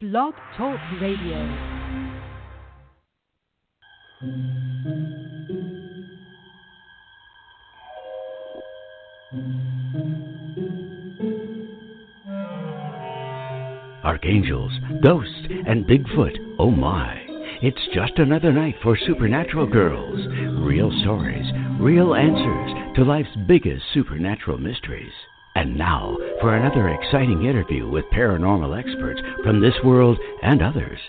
Blog Talk Radio. Archangels, ghosts, and Bigfoot, oh my. It's just another night for Supernatural Girls. Real stories, real answers to life's biggest supernatural mysteries. And now for another exciting interview with paranormal experts from this world and others.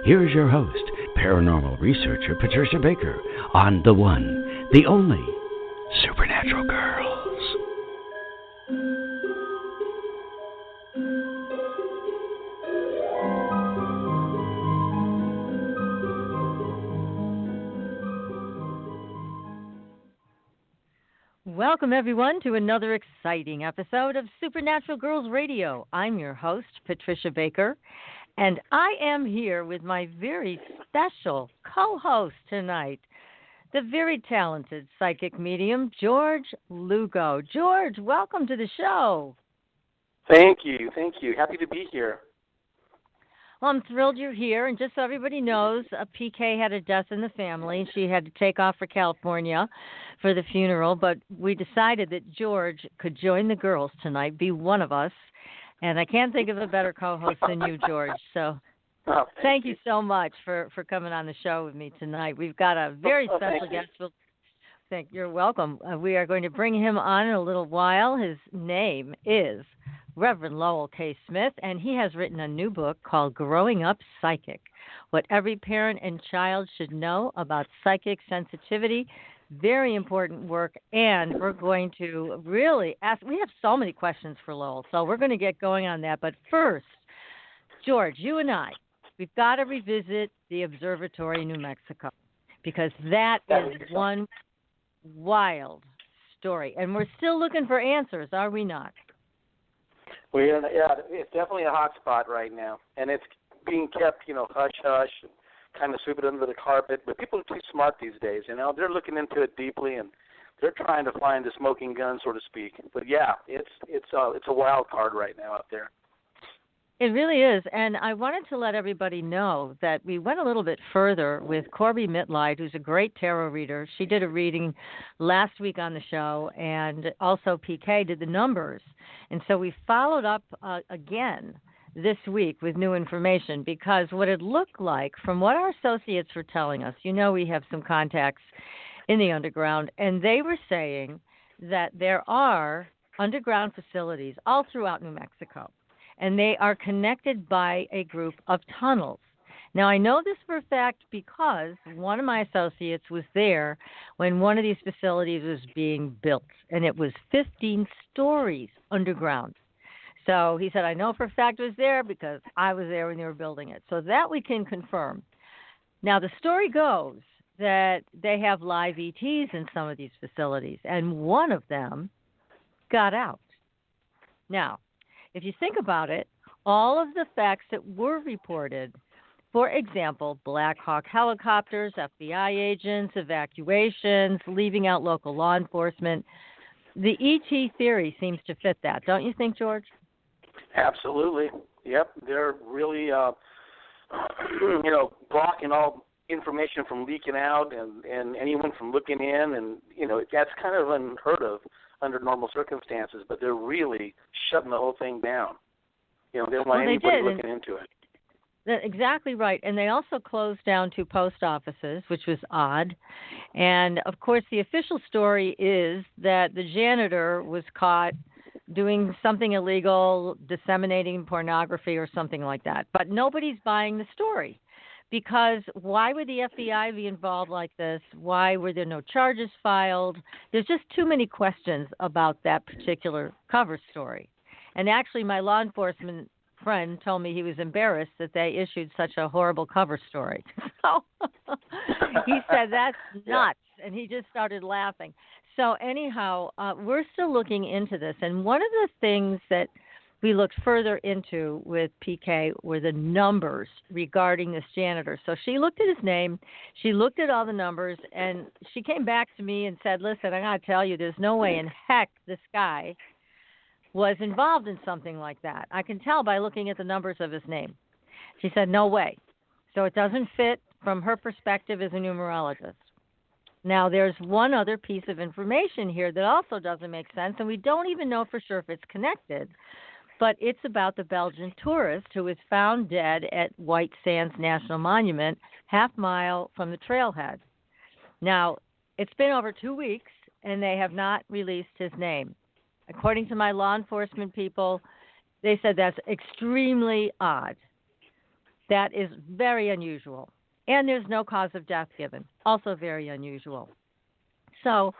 Here's your host, paranormal researcher Patricia Baker, on the one, the only Supernatural Girls. Welcome, everyone, to another exciting episode of Supernatural Girls Radio. I'm your host, Patricia Baker, and I am here with my very special co-host tonight, the very talented psychic medium, George Lugo. George, welcome to the show. Thank you. Happy to be here. Well, I'm thrilled you're here, and just so everybody knows, PK had a death in the family. She had to take off for California for the funeral, but we decided that George could join the girls tonight, be one of us, and I can't think of a better co-host than you, George. So thank you so much for coming on the show with me tonight. We've got a very special guest. You're welcome. We are going to bring him on in a little while. His name is Reverend Lowell Smith, and he has written a new book called Growing Up Psychic, What Every Parent and Child Should Know About Psychic Sensitivity. Very important work, and we're going to really ask, we have so many questions for Lowell, so we're going to get going on that. But first, George, you and I, we've got to revisit the Observatory, New Mexico, because that is one wild story, and we're still looking for answers, are we not? It's definitely a hot spot right now, and it's being kept, hush-hush, and kind of sweep it under the carpet. But people are too smart these days, they're looking into it deeply, and they're trying to find the smoking gun, so to speak. But yeah, it's a wild card right now out there. It really is, and I wanted to let everybody know that we went a little bit further with Corby Mitleid, who's a great tarot reader. She did a reading last week on the show, and also PK did the numbers. And so we followed up again this week with new information, because what it looked like, from what our associates were telling us, we have some contacts in the underground, and they were saying that there are underground facilities all throughout New Mexico, and they are connected by a group of tunnels. Now, I know this for a fact because one of my associates was there when one of these facilities was being built, and it was 15 stories underground. So he said, I know for a fact it was there because I was there when they were building it. So that we can confirm. Now, the story goes that they have live ETs in some of these facilities, and one of them got out. Now, if you think about it, all of the facts that were reported, for example, Black Hawk helicopters, FBI agents, evacuations, leaving out local law enforcement, the ET theory seems to fit that. Don't you think, George? Absolutely. Yep. They're really, blocking all information from leaking out and anyone from looking in. And, that's kind of unheard of under normal circumstances, but they're really shutting the whole thing down. They don't want anybody looking into it. That's exactly right. And they also closed down 2 post offices, which was odd. And, of course, the official story is that the janitor was caught doing something illegal, disseminating pornography or something like that. But nobody's buying the story, because why would the FBI be involved like this? Why were there no charges filed? There's just too many questions about that particular cover story. And actually, my law enforcement friend told me he was embarrassed that they issued such a horrible cover story. So he said, that's nuts. And he just started laughing. So anyhow, we're still looking into this. And one of the things that we looked further into with PK were the numbers regarding this janitor. So she looked at his name, she looked at all the numbers, and she came back to me and said, listen, I got to tell you, there's no way in heck this guy was involved in something like that. I can tell by looking at the numbers of his name. She said, no way. So it doesn't fit from her perspective as a numerologist. Now, there's one other piece of information here that also doesn't make sense, and we don't even know for sure if it's connected, but it's about the Belgian tourist who was found dead at White Sands National Monument, half-mile from the trailhead. Now, it's been over 2 weeks, and they have not released his name. According to my law enforcement people, they said that's extremely odd. That is very unusual. And there's no cause of death given. Also very unusual. So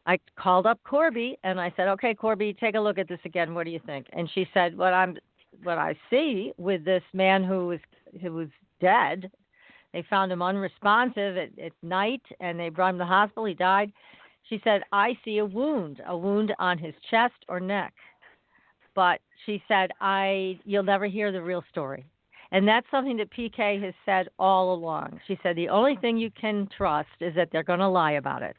I called up Corby, and I said, okay, Corby, take a look at this again. What do you think? And she said, what I see with this man who was dead, they found him unresponsive at night, and they brought him to the hospital. He died. She said, I see a wound on his chest or neck. But she said, you'll never hear the real story. And that's something that PK has said all along. She said the only thing you can trust is that they're going to lie about it.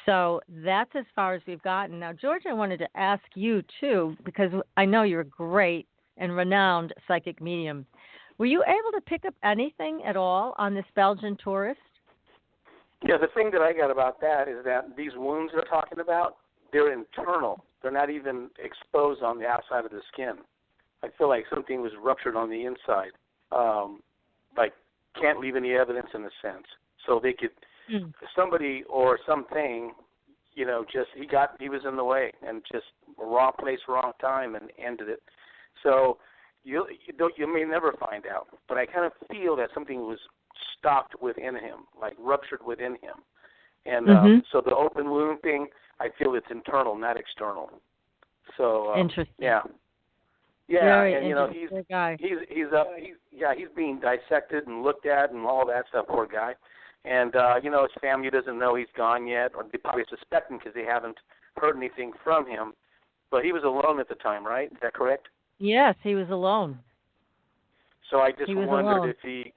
So that's as far as we've gotten. Now, George, I wanted to ask you, too, because I know you're a great and renowned psychic medium. Were you able to pick up anything at all on this Belgian tourist? Yeah, the thing that I got about that is that these wounds they're talking about, they're internal. They're not even exposed on the outside of the skin. I feel like something was ruptured on the inside. Like, can't leave any evidence in a sense. So they could, somebody or something, just he was in the way and just wrong place, wrong time, and ended it. So you may never find out. But I kind of feel that something was stopped within him, like ruptured within him. And so the open wound thing, I feel it's internal, not external. So interesting. Yeah. Yeah, very and he's being dissected and looked at and all that stuff. Poor guy, and his family doesn't know he's gone yet, or they probably suspect him because they haven't heard anything from him. But he was alone at the time, right? Is that correct? Yes, he was alone. So I just wondered if he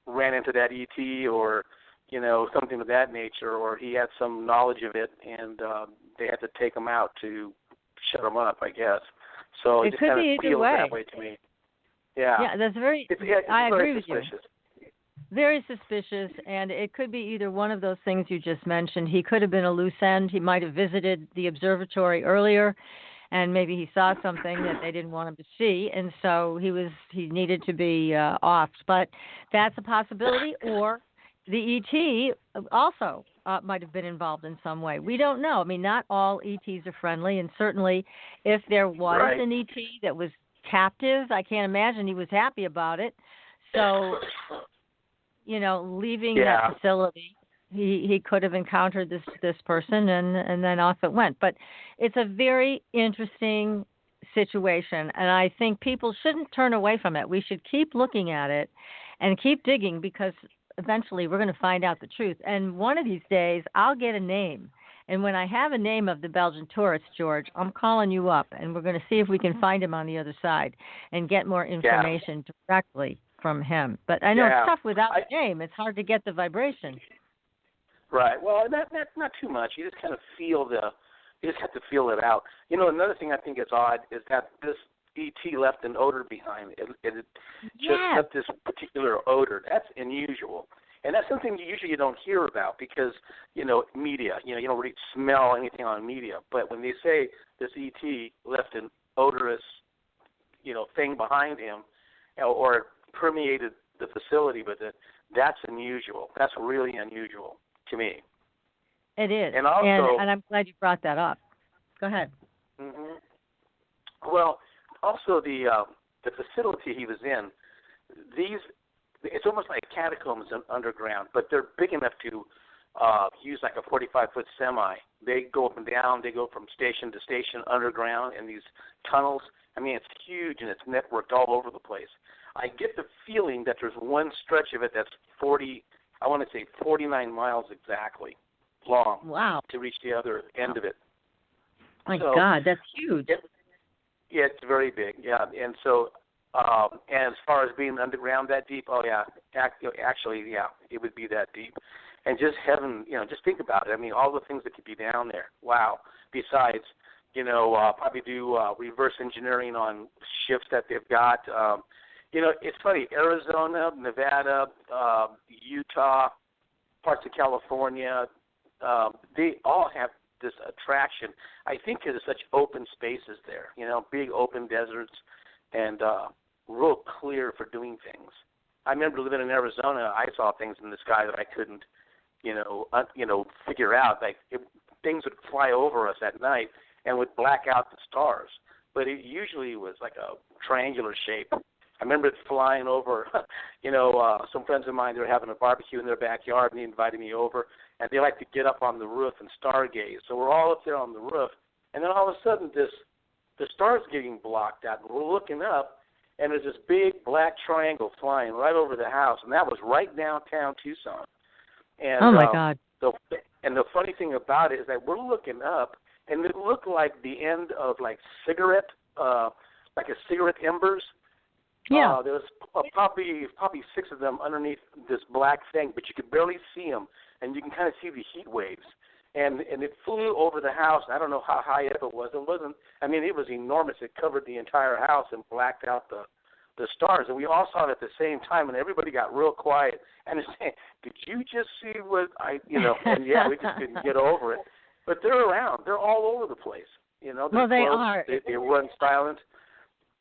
ran into that ET or something of that nature, or he had some knowledge of it, and they had to take him out to shut him up, I guess. So it just kind of feels that way to me. Yeah. Yeah, that's I agree with you. Very suspicious, and it could be either one of those things you just mentioned. He could have been a loose end. He might have visited the observatory earlier, and maybe he saw something that they didn't want him to see, and so he needed to be off. But that's a possibility, or the ET also might have been involved in some way. We don't know. I mean, not all ETs are friendly, and certainly if there was an ET that was captive, I can't imagine he was happy about it. So, leaving that facility, he could have encountered this person, and then off it went. But it's a very interesting situation, and I think people shouldn't turn away from it. We should keep looking at it and keep digging, because eventually we're going to find out the truth. And one of these days, I'll get a name. And when I have a name of the Belgian tourist, George, I'm calling you up, and we're going to see if we can find him on the other side and get more information directly from him. But I know it's tough without a name. It's hard to get the vibration. Right. Well, that's not too much. You just kind of you just have to feel it out. Another thing I think is odd is that this ET left an odor behind. It just left this particular odor. That's unusual. And that's something you don't hear about because, media, you don't really smell anything on media. But when they say this ET left an odorous, thing behind him or permeated the facility with it, that's unusual. That's really unusual to me. It is. And also, and I'm glad you brought that up. Go ahead. Mm-hmm. Well, also the facility he was in, it's almost like catacombs underground, but they're big enough to use like a 45-foot semi. They go up and down. They go from station to station underground in these tunnels. I mean, it's huge and it's networked all over the place. I get the feeling that there's one stretch of it that's 49 miles exactly long. Wow. To reach the other end of it. My God, that's huge. It's very big, and so, and as far as being underground that deep, actually, it would be that deep. And just heaven, just think about it. I mean, all the things that could be down there. Wow. Besides, probably do reverse engineering on ships that they've got, It's funny. Arizona, Nevada, Utah, parts of California, they all have this attraction. I think there's such open spaces there, big open deserts and real clear for doing things. I remember living in Arizona, I saw things in the sky that I couldn't, figure out. Like things would fly over us at night and would black out the stars. But it usually was like a triangular shape. I remember it flying over, some friends of mine, they were having a barbecue in their backyard, and they invited me over, and they like to get up on the roof and stargaze. So we're all up there on the roof, and then all of a sudden the stars getting blocked out, and we're looking up, and there's this big black triangle flying right over the house, and that was right downtown Tucson. And, oh, my God. The funny thing about it is that we're looking up, and it looked like the end of, like a cigarette embers. Yeah. There was probably 6 of them underneath this black thing, but you could barely see them, and you can kind of see the heat waves. And it flew over the house. I don't know how high up it was. It was enormous. It covered the entire house and blacked out the stars. And we all saw it at the same time, and everybody got real quiet. And they're saying, did you just see what and yeah, we just didn't get over it. But they're around. They're all over the place. Well, they are. They run silent.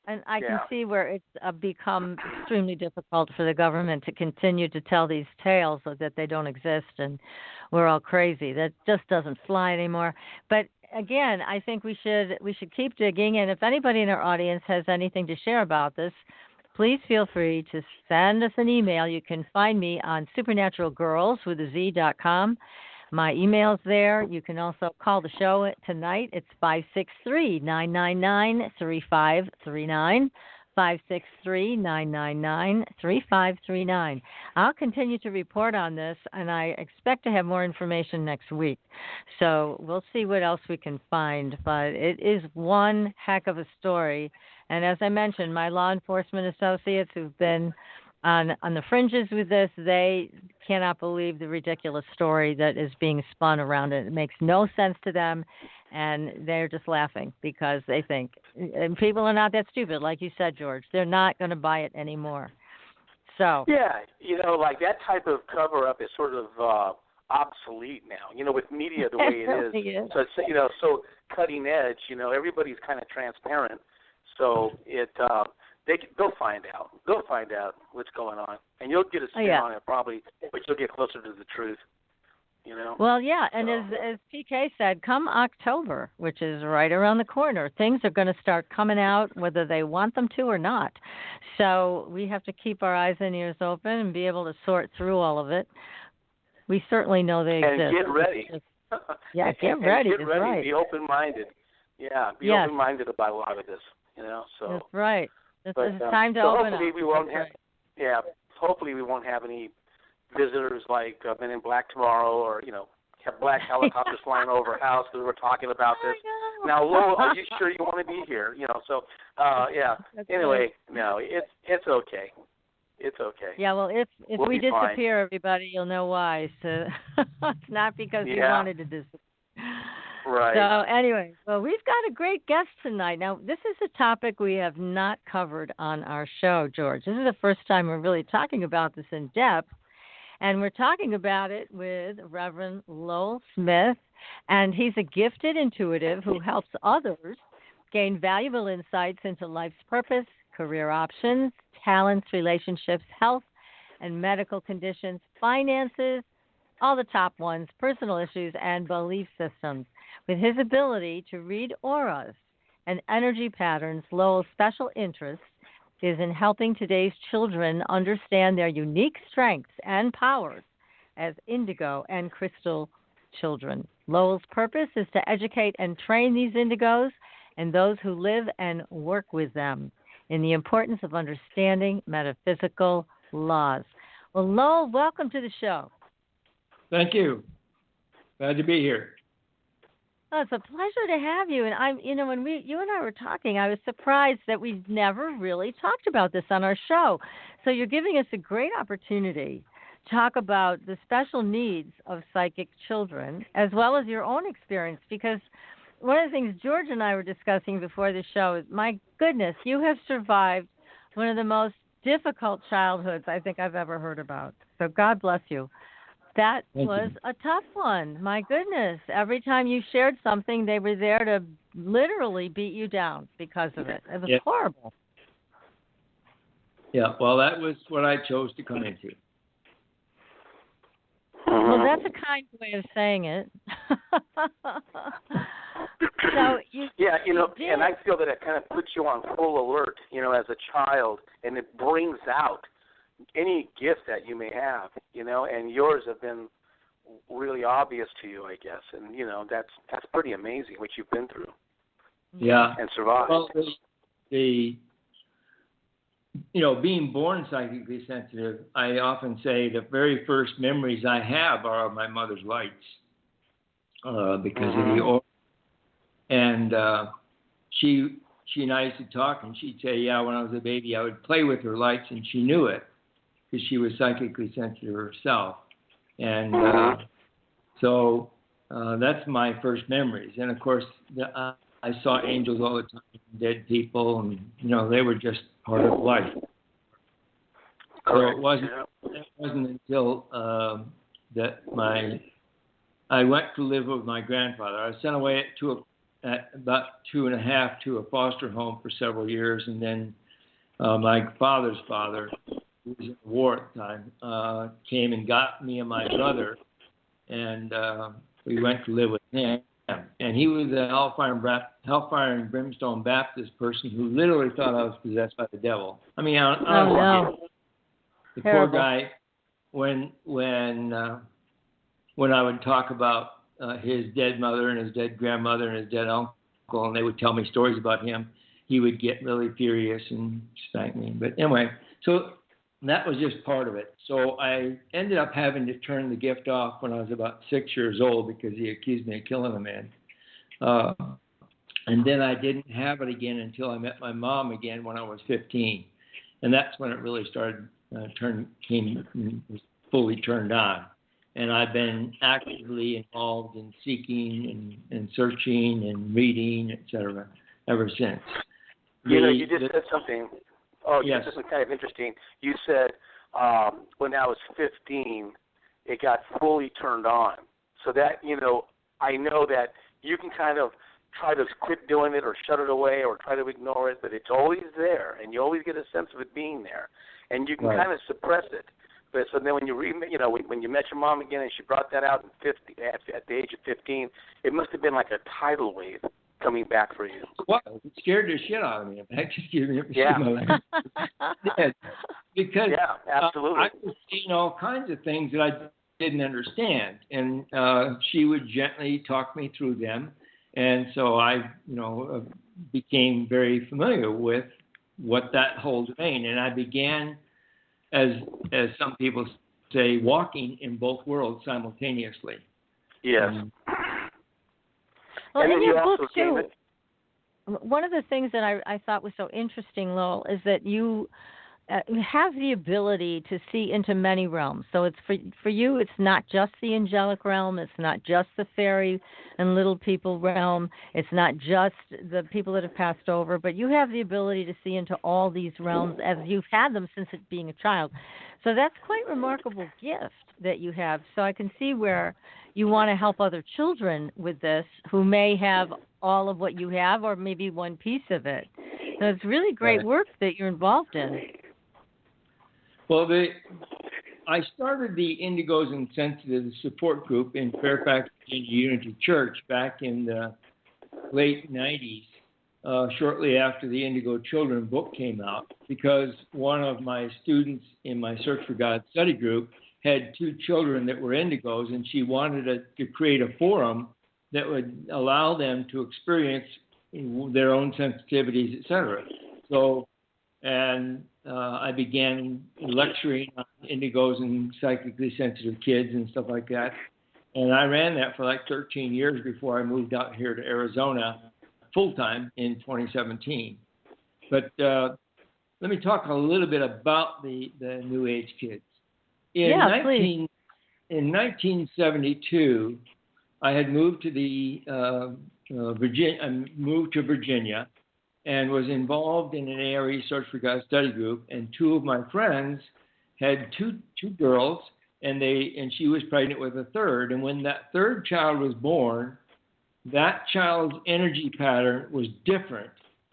And I can see where it's become extremely difficult for the government to continue to tell these tales so that they don't exist and we're all crazy. That just doesn't fly anymore. But again, I think we should keep digging. And if anybody in our audience has anything to share about this, please feel free to send us an email. You can find me on supernaturalgirls.com. My email's there. You can also call the show tonight. It's 563-999-3539, 563-999-3539. I'll continue to report on this, and I expect to have more information next week. So we'll see what else we can find. But it is one heck of a story. And as I mentioned, my law enforcement associates who've been on the fringes with this, they cannot believe the ridiculous story that is being spun around it. It makes no sense to them, and they're just laughing because they think, and people are not that stupid, like you said, George. They're not going to buy it anymore. So yeah, like that type of cover-up is sort of obsolete now. With media the way it is. So it's so cutting edge. Everybody's kind of transparent. So they'll find out. They'll find out what's going on, and you'll get a spin on it probably, but you'll get closer to the truth. Well, yeah, and as PK said, come October, which is right around the corner, things are going to start coming out, whether they want them to or not. So we have to keep our eyes and ears open and be able to sort through all of it. We certainly know they exist. And get ready. Get ready. Get ready. Right. Be open-minded. Yeah, be open-minded about a lot of this. So that's right. It's time to open up. Hopefully we won't have any visitors like Men in Black tomorrow, or have black helicopters flying over our house because we're talking about this. Now, Lowell, are you sure you want to be here? Anyway, no, it's okay. It's okay. Yeah, well, if we disappear, everybody, you'll know why. So it's not because we wanted to disappear. Right. So anyway, well, we've got a great guest tonight. Now, this is a topic we have not covered on our show, George. This is the first time we're really talking about this in depth, and we're talking about it with Reverend Lowell Smith, and he's a gifted intuitive who helps others gain valuable insights into life's purpose, career options, talents, relationships, health, and medical conditions, finances, all the top ones, personal issues, and belief systems. With his ability to read auras and energy patterns, Lowell's special interest is in helping today's children understand their unique strengths and powers as Indigo and Crystal children. Lowell's purpose is to educate and train these Indigos and those who live and work with them in the importance of understanding metaphysical laws. Well, Lowell, welcome to the show. Thank you. Glad to be here. Oh, it's a pleasure to have you. And when you and I were talking, I was surprised that we've never really talked about this on our show. So you're giving us a great opportunity to talk about the special needs of psychic children, as well as your own experience. Because one of the things George and I were discussing before the show is, my goodness, you have survived one of the most difficult childhoods I think I've ever heard about. So God bless you. That was a tough one. My goodness. Every time you shared something, they were there to literally beat you down because of it. It was horrible. Yeah, well, that was what I chose to come into. Well, that's a kind way of saying it. So and I feel that it kind of puts you on full alert, as a child, and it brings out any gift that you may have, and yours have been really obvious to you, I guess, and that's pretty amazing what you've been through. Yeah, and survived. Well, being born psychically sensitive, I often say the very first memories I have are of my mother's lights because of the aura. And she and I used to talk, and she'd say, when I was a baby, I would play with her lights, and she knew it because she was psychically sensitive herself. And so that's my first memories. And, of course, I saw angels all the time, dead people, and, they were just part of life. So it wasn't until that I went to live with my grandfather. I was sent away at about 2.5 to a foster home for several years, and then my father's father, who was in the war at the time, came and got me and my brother, and we went to live with him. And he was a hellfire and brimstone Baptist person who literally thought I was possessed by the devil. I mean, the poor guy. When I would talk about his dead mother and his dead grandmother and his dead uncle, and they would tell me stories about him, he would get really furious and spank me. But anyway, so that was just part of it. So I ended up having to turn the gift off when I was about 6 years old because he accused me of killing a man. And then I didn't have it again until I met my mom again when I was 15. And that's when it really started fully turned on. And I've been actively involved in seeking and searching and reading, etc., ever since. You just said something. Oh, yes. This is kind of interesting. You said when I was 15, it got fully turned on. So that, I know that you can kind of try to quit doing it or shut it away or try to ignore it, but it's always there, and you always get a sense of it being there, and you can kind of suppress it. But so then when when you met your mom again and she brought that out at the age of 15, it must have been like a tidal wave coming back for you. Well, it scared the shit out of me. In fact, it gave me a because absolutely. I was seeing all kinds of things that I didn't understand, and she would gently talk me through them, and so I, became very familiar with what that whole domain, and I began, as some people say, walking in both worlds simultaneously. Yes. Well, in your book, too, one of the things that I thought was so interesting, Lowell, is that you have the ability to see into many realms. So it's for you, it's not just the angelic realm. It's not just the fairy and little people realm. It's not just the people that have passed over. But you have the ability to see into all these realms as you've had them since being a child. So that's quite a remarkable gift that you have. So I can see where you want to help other children with this who may have all of what you have or maybe one piece of it. So it's really great work that you're involved in. Well, I started the Indigos and Sensitive support group in Fairfax, Virginia Unity Church back in the late 90s, shortly after the Indigo Children book came out, because one of my students in my Search for God study group had 2 children that were Indigos, and she wanted to create a forum that would allow them to experience their own sensitivities, etc. So, I began lecturing on Indigos and psychically sensitive kids and stuff like that. And I ran that for like 13 years before I moved out here to Arizona full-time in 2017. But let me talk a little bit about the New Age kids. In 1972, I had moved to Virginia, and was involved in an ARE Search for God study group. And two of my friends had two girls, and she was pregnant with a third. And when that third child was born, that child's energy pattern was different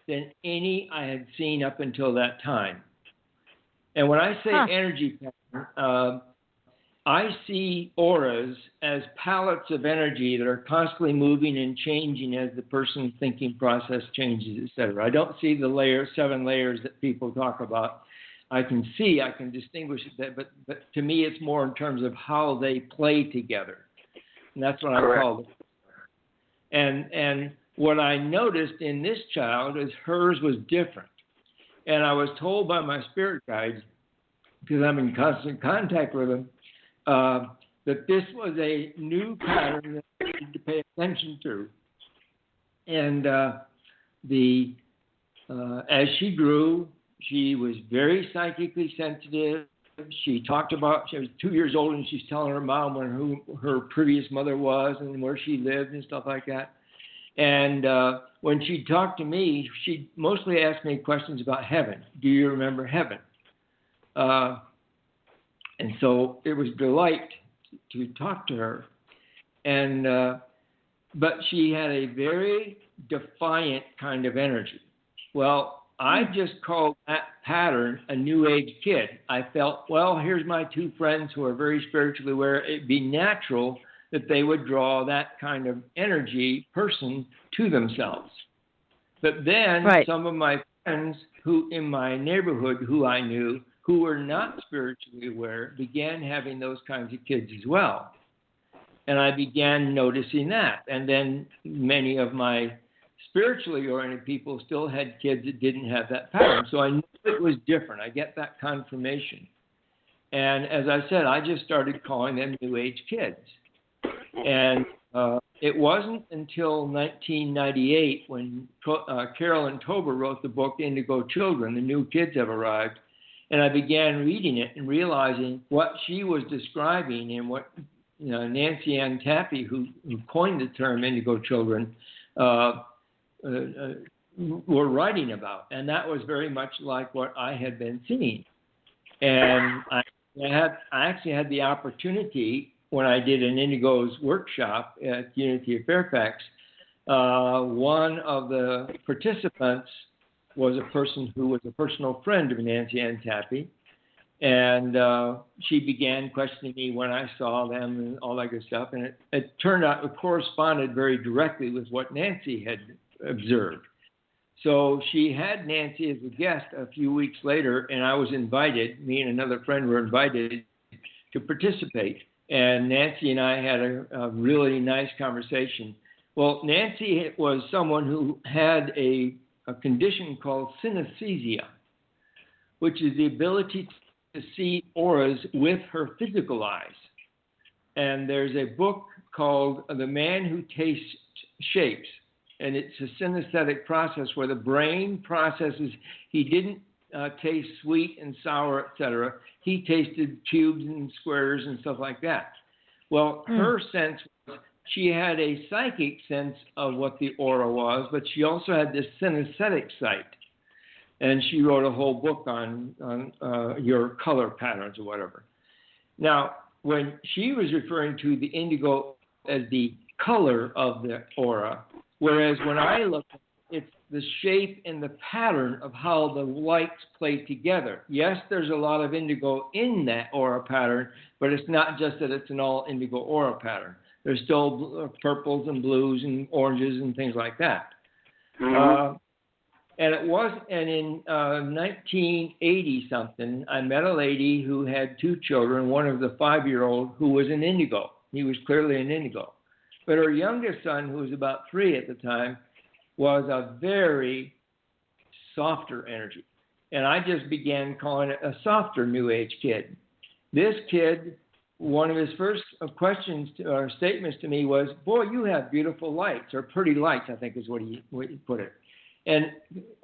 than any I had seen up until that time. And when I say energy pattern, I see auras as palettes of energy that are constantly moving and changing as the person's thinking process changes, etc. I don't see the 7 layers that people talk about. I can distinguish that, but to me it's more in terms of how they play together. And that's what I call it. And what I noticed in this child is hers was different. And I was told by my spirit guides, because I'm in constant contact with them, that this was a new pattern that I needed to pay attention to. And as she grew, she was very psychically sensitive. She was 2 years old, and she's telling her mom who her previous mother was and where she lived and stuff like that. And when she talked to me, she mostly asked me questions about heaven. Do you remember heaven? And so it was a delight to talk to her. And but she had a very defiant kind of energy. Well, I just called that pattern a New Age kid. I felt, well, here's my two friends who are very spiritually aware. It'd be natural that they would draw that kind of energy person to themselves. But then some of my friends who in my neighborhood who I knew who were not spiritually aware began having those kinds of kids as well. And I began noticing that. And then many of my spiritually oriented people still had kids that didn't have that pattern. So I knew it was different. I get that confirmation. And as I said, I just started calling them New Age kids. And it wasn't until 1998 when Carolyn Tober wrote the book Indigo Children, The New Kids Have Arrived, and I began reading it and realizing what she was describing and what Nancy Ann Tappy, who coined the term Indigo Children, were writing about. And that was very much like what I had been seeing. And I actually had the opportunity when I did an Indigos workshop at Unity of Fairfax. One of the participants was a person who was a personal friend of Nancy Ann Tappy. And she began questioning me when I saw them and all that good stuff. And it turned out it corresponded very directly with what Nancy had observed. So she had Nancy as a guest a few weeks later, and I was invited, me and another friend were invited to participate. And Nancy and I had a really nice conversation. Well, Nancy was someone who had a condition called synesthesia, which is the ability to see auras with her physical eyes. And there's a book called The Man Who Tastes Shapes. And it's a synesthetic process where the brain processes, he didn't taste sweet and sour, etc. He tasted cubes and squares and stuff like that. Well, her sense was she had a psychic sense of what the aura was, but she also had this synesthetic sight. And she wrote a whole book on your color patterns or whatever. Now, when she was referring to the indigo as the color of the aura, whereas when I look, it's the shape and the pattern of how the lights play together. Yes, there's a lot of indigo in that aura pattern, but it's not just that it's an all indigo aura pattern. There's still purples and blues and oranges and things like that. Mm-hmm. And in 1980 something, I met a lady who had two children, one of the 5-year-old who was an indigo. He was clearly an indigo. But her youngest son, who was about 3 at the time, was a very softer energy. And I just began calling it a softer New Age kid. This kid, one of his first questions or statements to me was, "Boy, you have beautiful lights," or pretty lights, I think is what he put it. And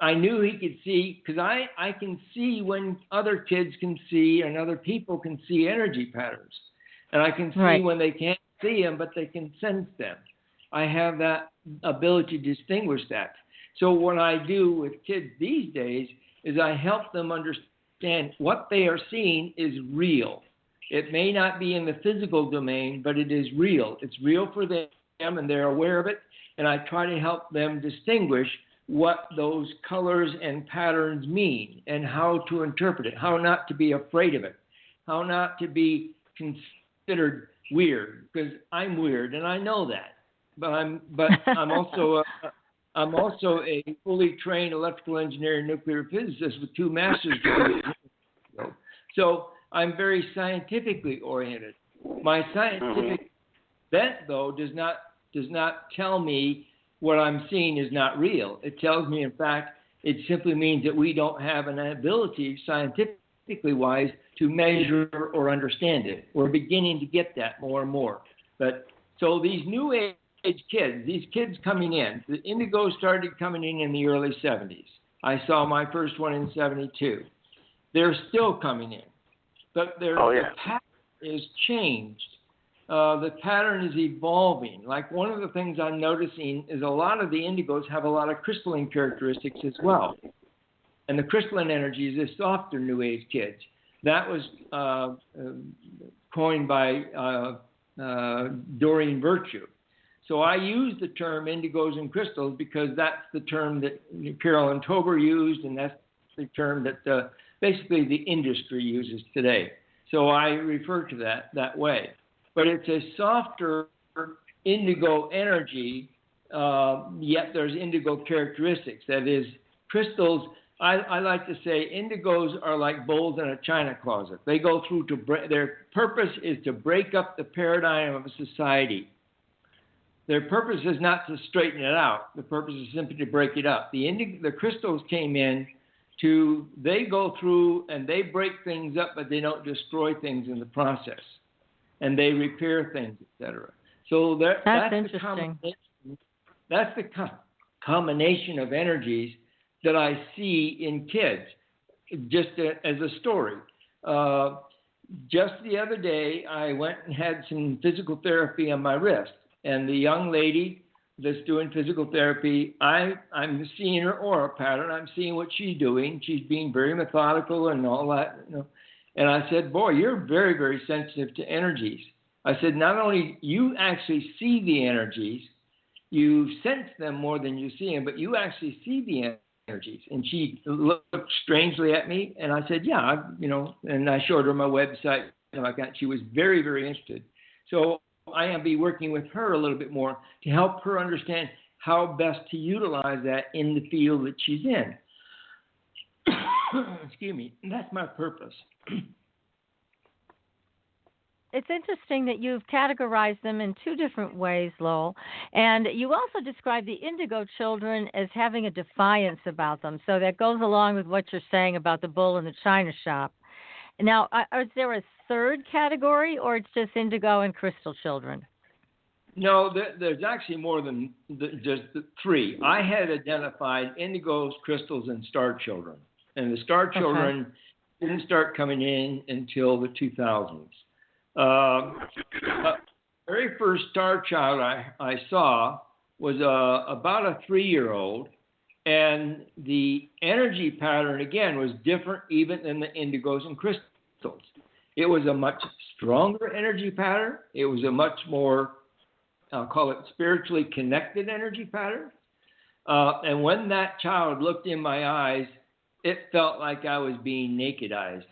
I knew he could see, because I can see when other kids can see and other people can see energy patterns. And I can see when they can't see them, but they can sense them. I have that ability to distinguish that. So what I do with kids these days is I help them understand what they are seeing is real. It may not be in the physical domain, but it is real. It's real for them, and they're aware of it. And I try to help them distinguish what those colors and patterns mean and how to interpret it, how not to be afraid of it, how not to be considered weird, because I'm weird and I know that. But I'm also a fully trained electrical engineer and nuclear physicist with 2 master's degrees. So I'm very scientifically oriented. My scientific bent, though, does not tell me what I'm seeing is not real. It tells me, in fact, it simply means that we don't have an ability, scientifically wise, to measure or understand it. We're beginning to get that more and more. But so these new age kids, these kids coming in, the Indigos started coming in the early 70s. I saw my first one in 72. They're still coming in, but the pattern is changed. The pattern is evolving. Like one of the things I'm noticing is a lot of the Indigos have a lot of crystalline characteristics as well. And the crystalline energy is the softer New Age kids. That was coined by Doreen Virtue. So I use the term Indigos and Crystals because that's the term that Carolyn Tober used, and that's the term that basically the industry uses today. So I refer to that way. But it's a softer indigo energy, yet there's indigo characteristics. That is, crystals, I like to say indigos are like bowls in a china closet. They go through their purpose is to break up the paradigm of a society. Their purpose is not to straighten it out. The purpose is simply to break it up. The crystals came in they go through and they break things up, but they don't destroy things in the process. And they repair things, etc. So that's interesting. That's the combination of energies that I see in kids, just as a story. Just the other day, I went and had some physical therapy on my wrist. And the young lady that's doing physical therapy, I'm seeing her aura pattern. I'm seeing what she's doing. She's being very methodical and all that. And I said, boy, you're very, very sensitive to energies. I said, not only you actually see the energies, you sense them more than you see them, but you actually see the energies. And she looked strangely at me, and I said, yeah, and I showed her my website. She was very, very interested. So I am be working with her a little bit more to help her understand how best to utilize that in the field that she's in. Excuse me. And that's my purpose. It's interesting that you've categorized them in 2 different ways, Lowell. And you also describe the indigo children as having a defiance about them. So that goes along with what you're saying about the bull in the china shop. Now, is there a third category, or it's just indigo and crystal children? No, there's actually more than just the 3. I had identified indigos, crystals, and star children. And the star children didn't start coming in until the 2000s. The very first star child I saw was about a 3-year-old. And the energy pattern, again, was different even than the indigos and crystals. It was a much stronger energy pattern. It was a much more, I'll call it spiritually connected energy pattern. And when that child looked in my eyes, it felt like I was being nakedized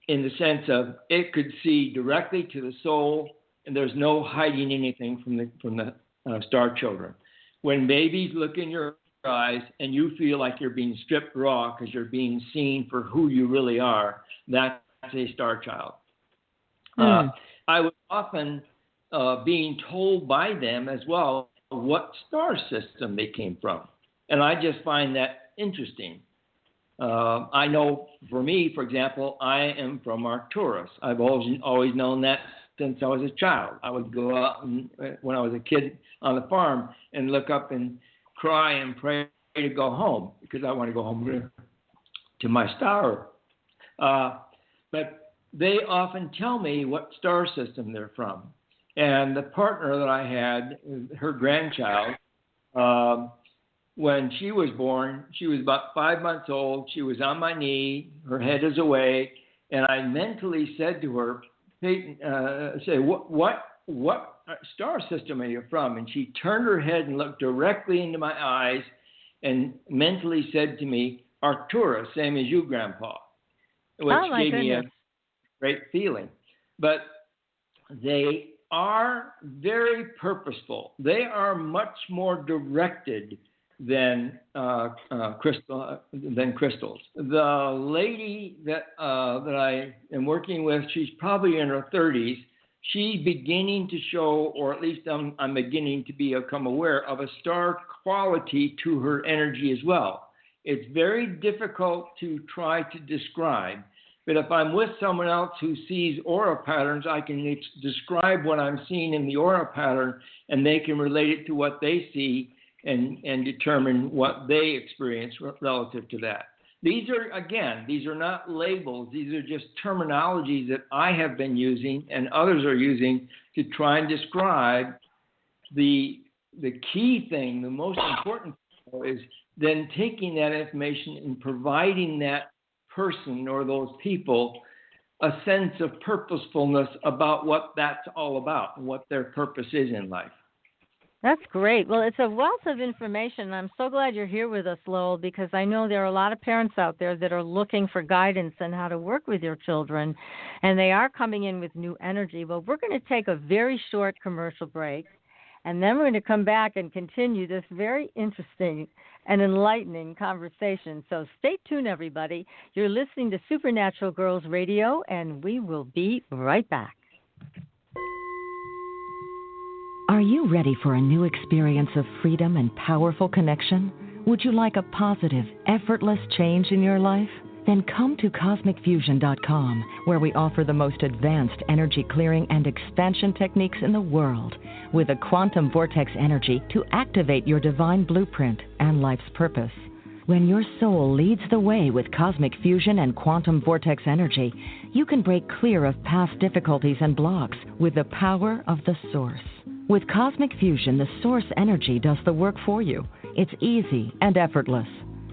in the sense of it could see directly to the soul, and there's no hiding anything from the star children. When babies look in your eyes and you feel like you're being stripped raw because you're being seen for who you really are, that's a star child. I was often being told by them as well what star system they came from. And I just find that interesting. I know for me, for example, I am from Arcturus. I've always known that since I was a child. I would go out when I was a kid on the farm and look up and cry and pray to go home because I want to go home to my star. But they often tell me what star system they're from. And the partner that I had, her grandchild, when she was born, she was about 5 months old. She was on my knee. Her head is away. And I mentally said to her, Peyton, what star system are you from? And she turned her head and looked directly into my eyes and mentally said to me, Arcturus, same as you, Grandpa, which gave me a great feeling. But they are very purposeful. They are much more directed than crystals. The lady that I am working with, she's probably in her 30s. She's beginning to show, or at least I'm beginning to become aware of a star quality to her energy as well. It's very difficult to try to describe, but if I'm with someone else who sees aura patterns, I can describe what I'm seeing in the aura pattern, and they can relate it to what they see and determine what they experience relative to that. These are not labels. These are just terminologies that I have been using and others are using to try and describe the key thing, the most important thing is then taking that information and providing that person or those people a sense of purposefulness about what that's all about and what their purpose is in life. That's great. Well, it's a wealth of information. I'm so glad you're here with us, Lowell, because I know there are a lot of parents out there that are looking for guidance on how to work with your children, and they are coming in with new energy. Well, we're going to take a very short commercial break, and then we're going to come back and continue this very interesting and enlightening conversation. So stay tuned, everybody. You're listening to Supernatural Girls Radio, and we will be right back. Are you ready for a new experience of freedom and powerful connection? Would you like a positive, effortless change in your life? Then come to CosmicFusion.com, where we offer the most advanced energy clearing and expansion techniques in the world, with a quantum vortex energy to activate your divine blueprint and life's purpose. When your soul leads the way with cosmic fusion and quantum vortex energy, you can break clear of past difficulties and blocks with the power of the source. With Cosmic Fusion, the source energy does the work for you. It's easy and effortless.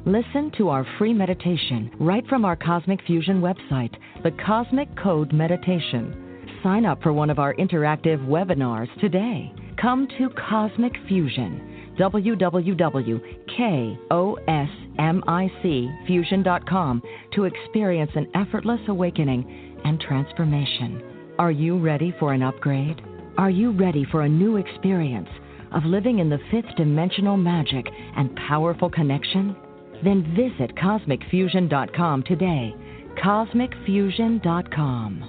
Listen to our free meditation right from our Cosmic Fusion website, the Cosmic Code Meditation. Sign up for one of our interactive webinars today. Come to Cosmic Fusion, www.KOSMICfusion.com, to experience an effortless awakening and transformation. Are you ready for an upgrade? Are you ready for a new experience of living in the fifth dimensional magic and powerful connection? Then visit CosmicFusion.com today. CosmicFusion.com.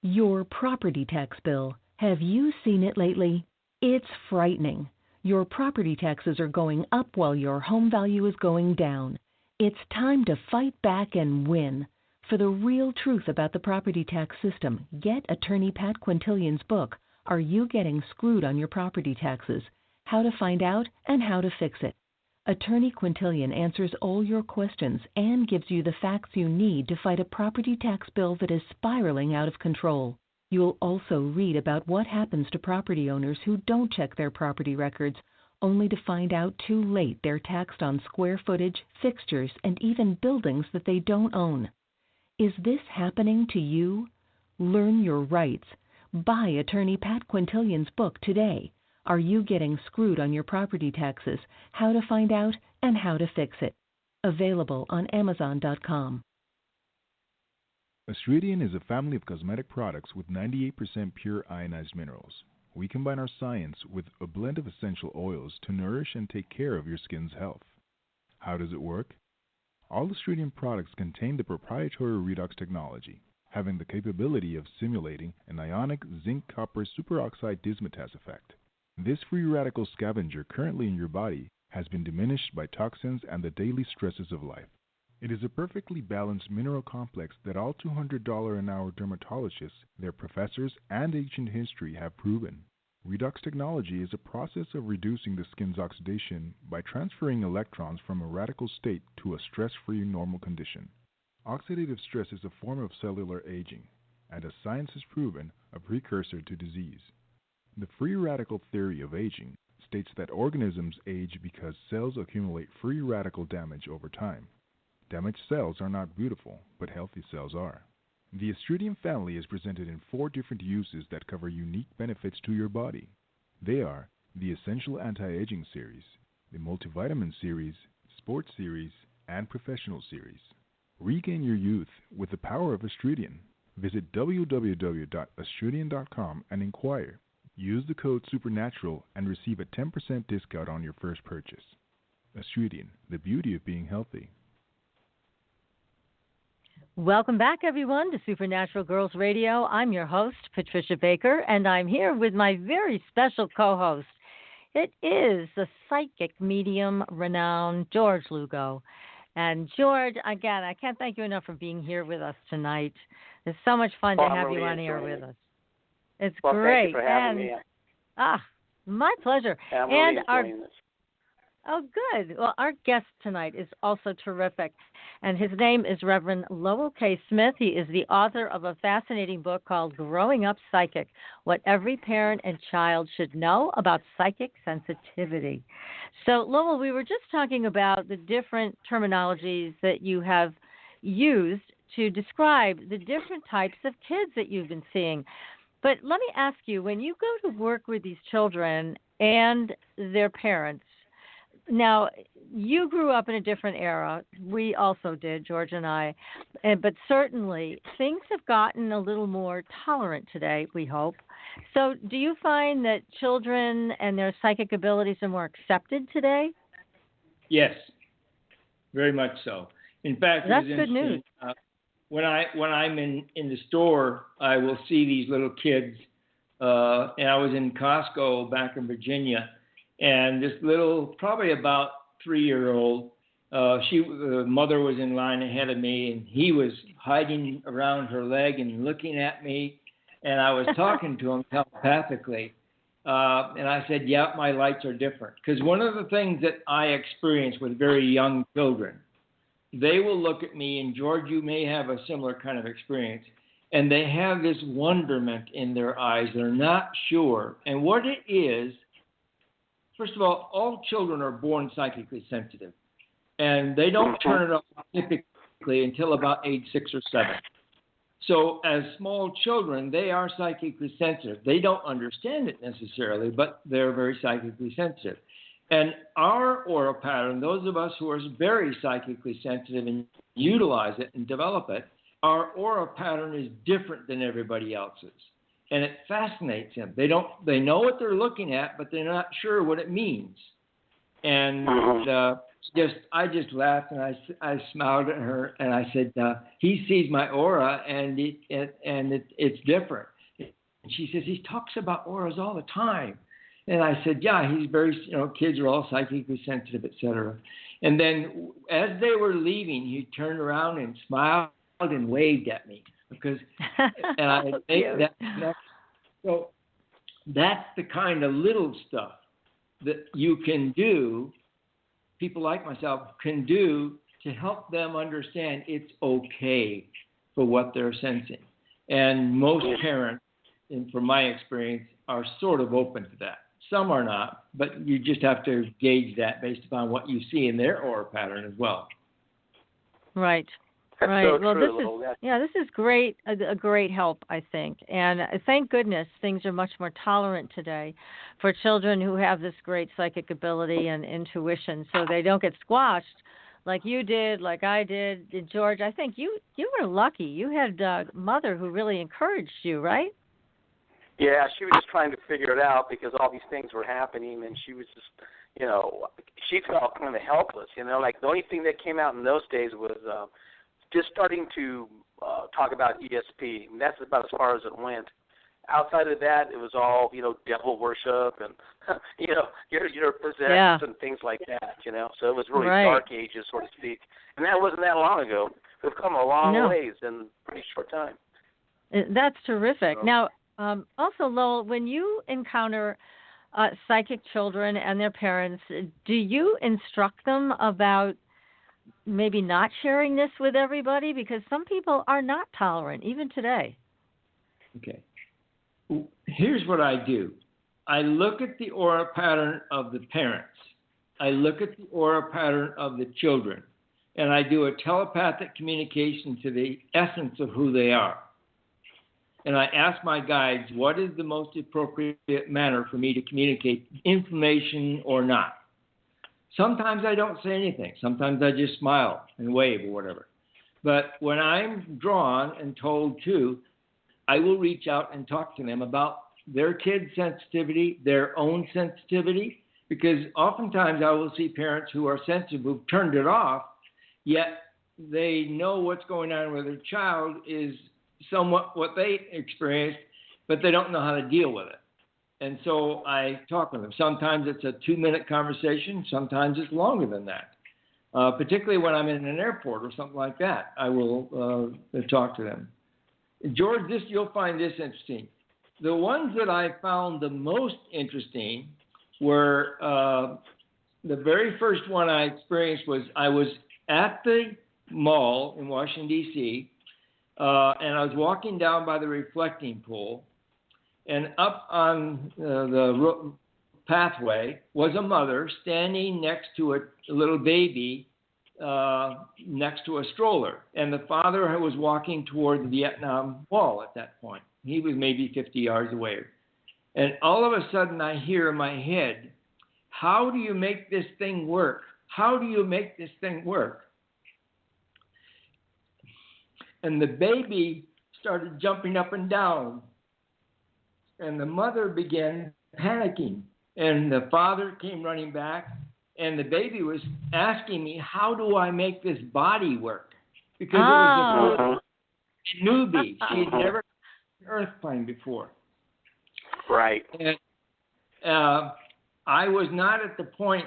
Your property tax bill. Have you seen it lately? It's frightening. Your property taxes are going up while your home value is going down. It's time to fight back and win. For the real truth about the property tax system, get attorney Pat Quintilian's book, Are You Getting Screwed on Your Property Taxes? How to Find Out and How to Fix It. Attorney Quintilian answers all your questions and gives you the facts you need to fight a property tax bill that is spiraling out of control. You'll also read about what happens to property owners who don't check their property records, only to find out too late they're taxed on square footage, fixtures, and even buildings that they don't own. Is this happening to you? Learn your rights. Buy attorney Pat Quintilian's book today. Are You Getting Screwed on Your Property Taxes? How to Find Out and How to Fix It. Available on Amazon.com. Astridian is a family of cosmetic products with 98% pure ionized minerals. We combine our science with a blend of essential oils to nourish and take care of your skin's health. How does it work? All Astridian products contain the proprietary redox technology, having the capability of simulating an ionic zinc-copper superoxide dismutase effect. This free radical scavenger currently in your body has been diminished by toxins and the daily stresses of life. It is a perfectly balanced mineral complex that all $200 an hour dermatologists, their professors, and ancient history have proven. Redox technology is a process of reducing the skin's oxidation by transferring electrons from a radical state to a stress-free normal condition. Oxidative stress is a form of cellular aging, and as science has proven, a precursor to disease. The free radical theory of aging states that organisms age because cells accumulate free radical damage over time. Damaged cells are not beautiful, but healthy cells are. The Astridium family is presented in 4 different uses that cover unique benefits to your body. They are the Essential Anti-Aging Series, the Multivitamin Series, Sports Series, and Professional Series. Regain your youth with the power of Astridian. Visit www.astridian.com and inquire. Use the code SUPERNATURAL and receive a 10% discount on your first purchase. Astridian, the beauty of being healthy. Welcome back, everyone, to Supernatural Girls Radio. I'm your host, Patricia Baker, and I'm here with my very special co-host. It is the psychic medium renowned George Lugo. And George, again, I can't thank you enough for being here with us tonight. It's so much fun to have you on air with us. It's great. Thank you for having me. My pleasure. I'm really enjoying this. Oh, good. Well, our guest tonight is also terrific, and his name is Reverend Lowell Smith. He is the author of a fascinating book called Growing Up Psychic, What Every Parent and Child Should Know About Psychic Sensitivity. So, Lowell, we were just talking about the different terminologies that you have used to describe the different types of kids that you've been seeing. But let me ask you, when you go to work with these children and their parents, now, you grew up in a different era. We also did, George and I. But certainly, things have gotten a little more tolerant today, we hope. So do you find that children and their psychic abilities are more accepted today? Yes, very much so. In fact, that's good news. When I'm in the store, I will see these little kids. And I was in Costco back in Virginia. And this little, probably about 3-year-old, the mother was in line ahead of me, and he was hiding around her leg and looking at me, and I was talking to him telepathically. And I said, yeah, my lights are different. Because one of the things that I experience with very young children, they will look at me, and George, you may have a similar kind of experience, and they have this wonderment in their eyes. They're not sure. And what it is, first of all children are born psychically sensitive, and they don't turn it on typically until about age 6 or 7. So as small children, they are psychically sensitive. They don't understand it necessarily, but they're very psychically sensitive. And our aura pattern, those of us who are very psychically sensitive and utilize it and develop it, our aura pattern is different than everybody else's. And it fascinates them. They know what they're looking at, but they're not sure what it means. And I just laughed, and I smiled at her, and I said, he sees my aura, and it's different. And she says, he talks about auras all the time. And I said, yeah, he's very, kids are all psychically sensitive, et cetera. And then as they were leaving, he turned around and smiled and waved at me. Because so that's the kind of little stuff that you can do, people like myself can do to help them understand it's okay for what they're sensing. And most parents, from my experience, are sort of open to that. Some are not, but you just have to gauge that based upon what you see in their aura pattern as well. Right. That's right. So well, true, this is great. A great help, I think, and thank goodness things are much more tolerant today for children who have this great psychic ability and intuition, so they don't get squashed like you did, like I did. George, I think you were lucky. You had a mother who really encouraged you, right? Yeah, she was just trying to figure it out because all these things were happening, and she was just, she felt kind of helpless. Like the only thing that came out in those days was just starting to talk about ESP, and that's about as far as it went. Outside of that, it was all, devil worship and, you're possessed and things like that, So it was really dark ages, so to speak. And that wasn't that long ago. We've come a long ways in a pretty short time. That's terrific. So. Now, also, Lowell, when you encounter psychic children and their parents, do you instruct them about maybe not sharing this with everybody? Because some people are not tolerant, even today. Okay. Here's what I do. I look at the aura pattern of the parents. I look at the aura pattern of the children. And I do a telepathic communication to the essence of who they are. And I ask my guides, what is the most appropriate manner for me to communicate information or not? Sometimes I don't say anything. Sometimes I just smile and wave or whatever. But when I'm drawn and told to, I will reach out and talk to them about their kid's sensitivity, their own sensitivity, because oftentimes I will see parents who are sensitive who've turned it off, yet they know what's going on with their child is somewhat what they experienced, but they don't know how to deal with it. And so I talk with them. Sometimes it's a 2-minute conversation. Sometimes it's longer than that. Particularly when I'm in an airport or something like that, I will talk to them. George, you'll find this interesting. The ones that I found the most interesting were the very first one I experienced was I was at the mall in Washington, D.C., and I was walking down by the reflecting pool, and up on the pathway was a mother standing next to a little baby next to a stroller. And the father was walking toward the Vietnam Wall at that point. He was maybe 50 yards away. And all of a sudden I hear in my head, how do you make this thing work? How do you make this thing work? And the baby started jumping up and down. And the mother began panicking. And the father came running back. And the baby was asking me, how do I make this body work? Because it was a newbie. She had never been earth plane before. Right. And I was not at the point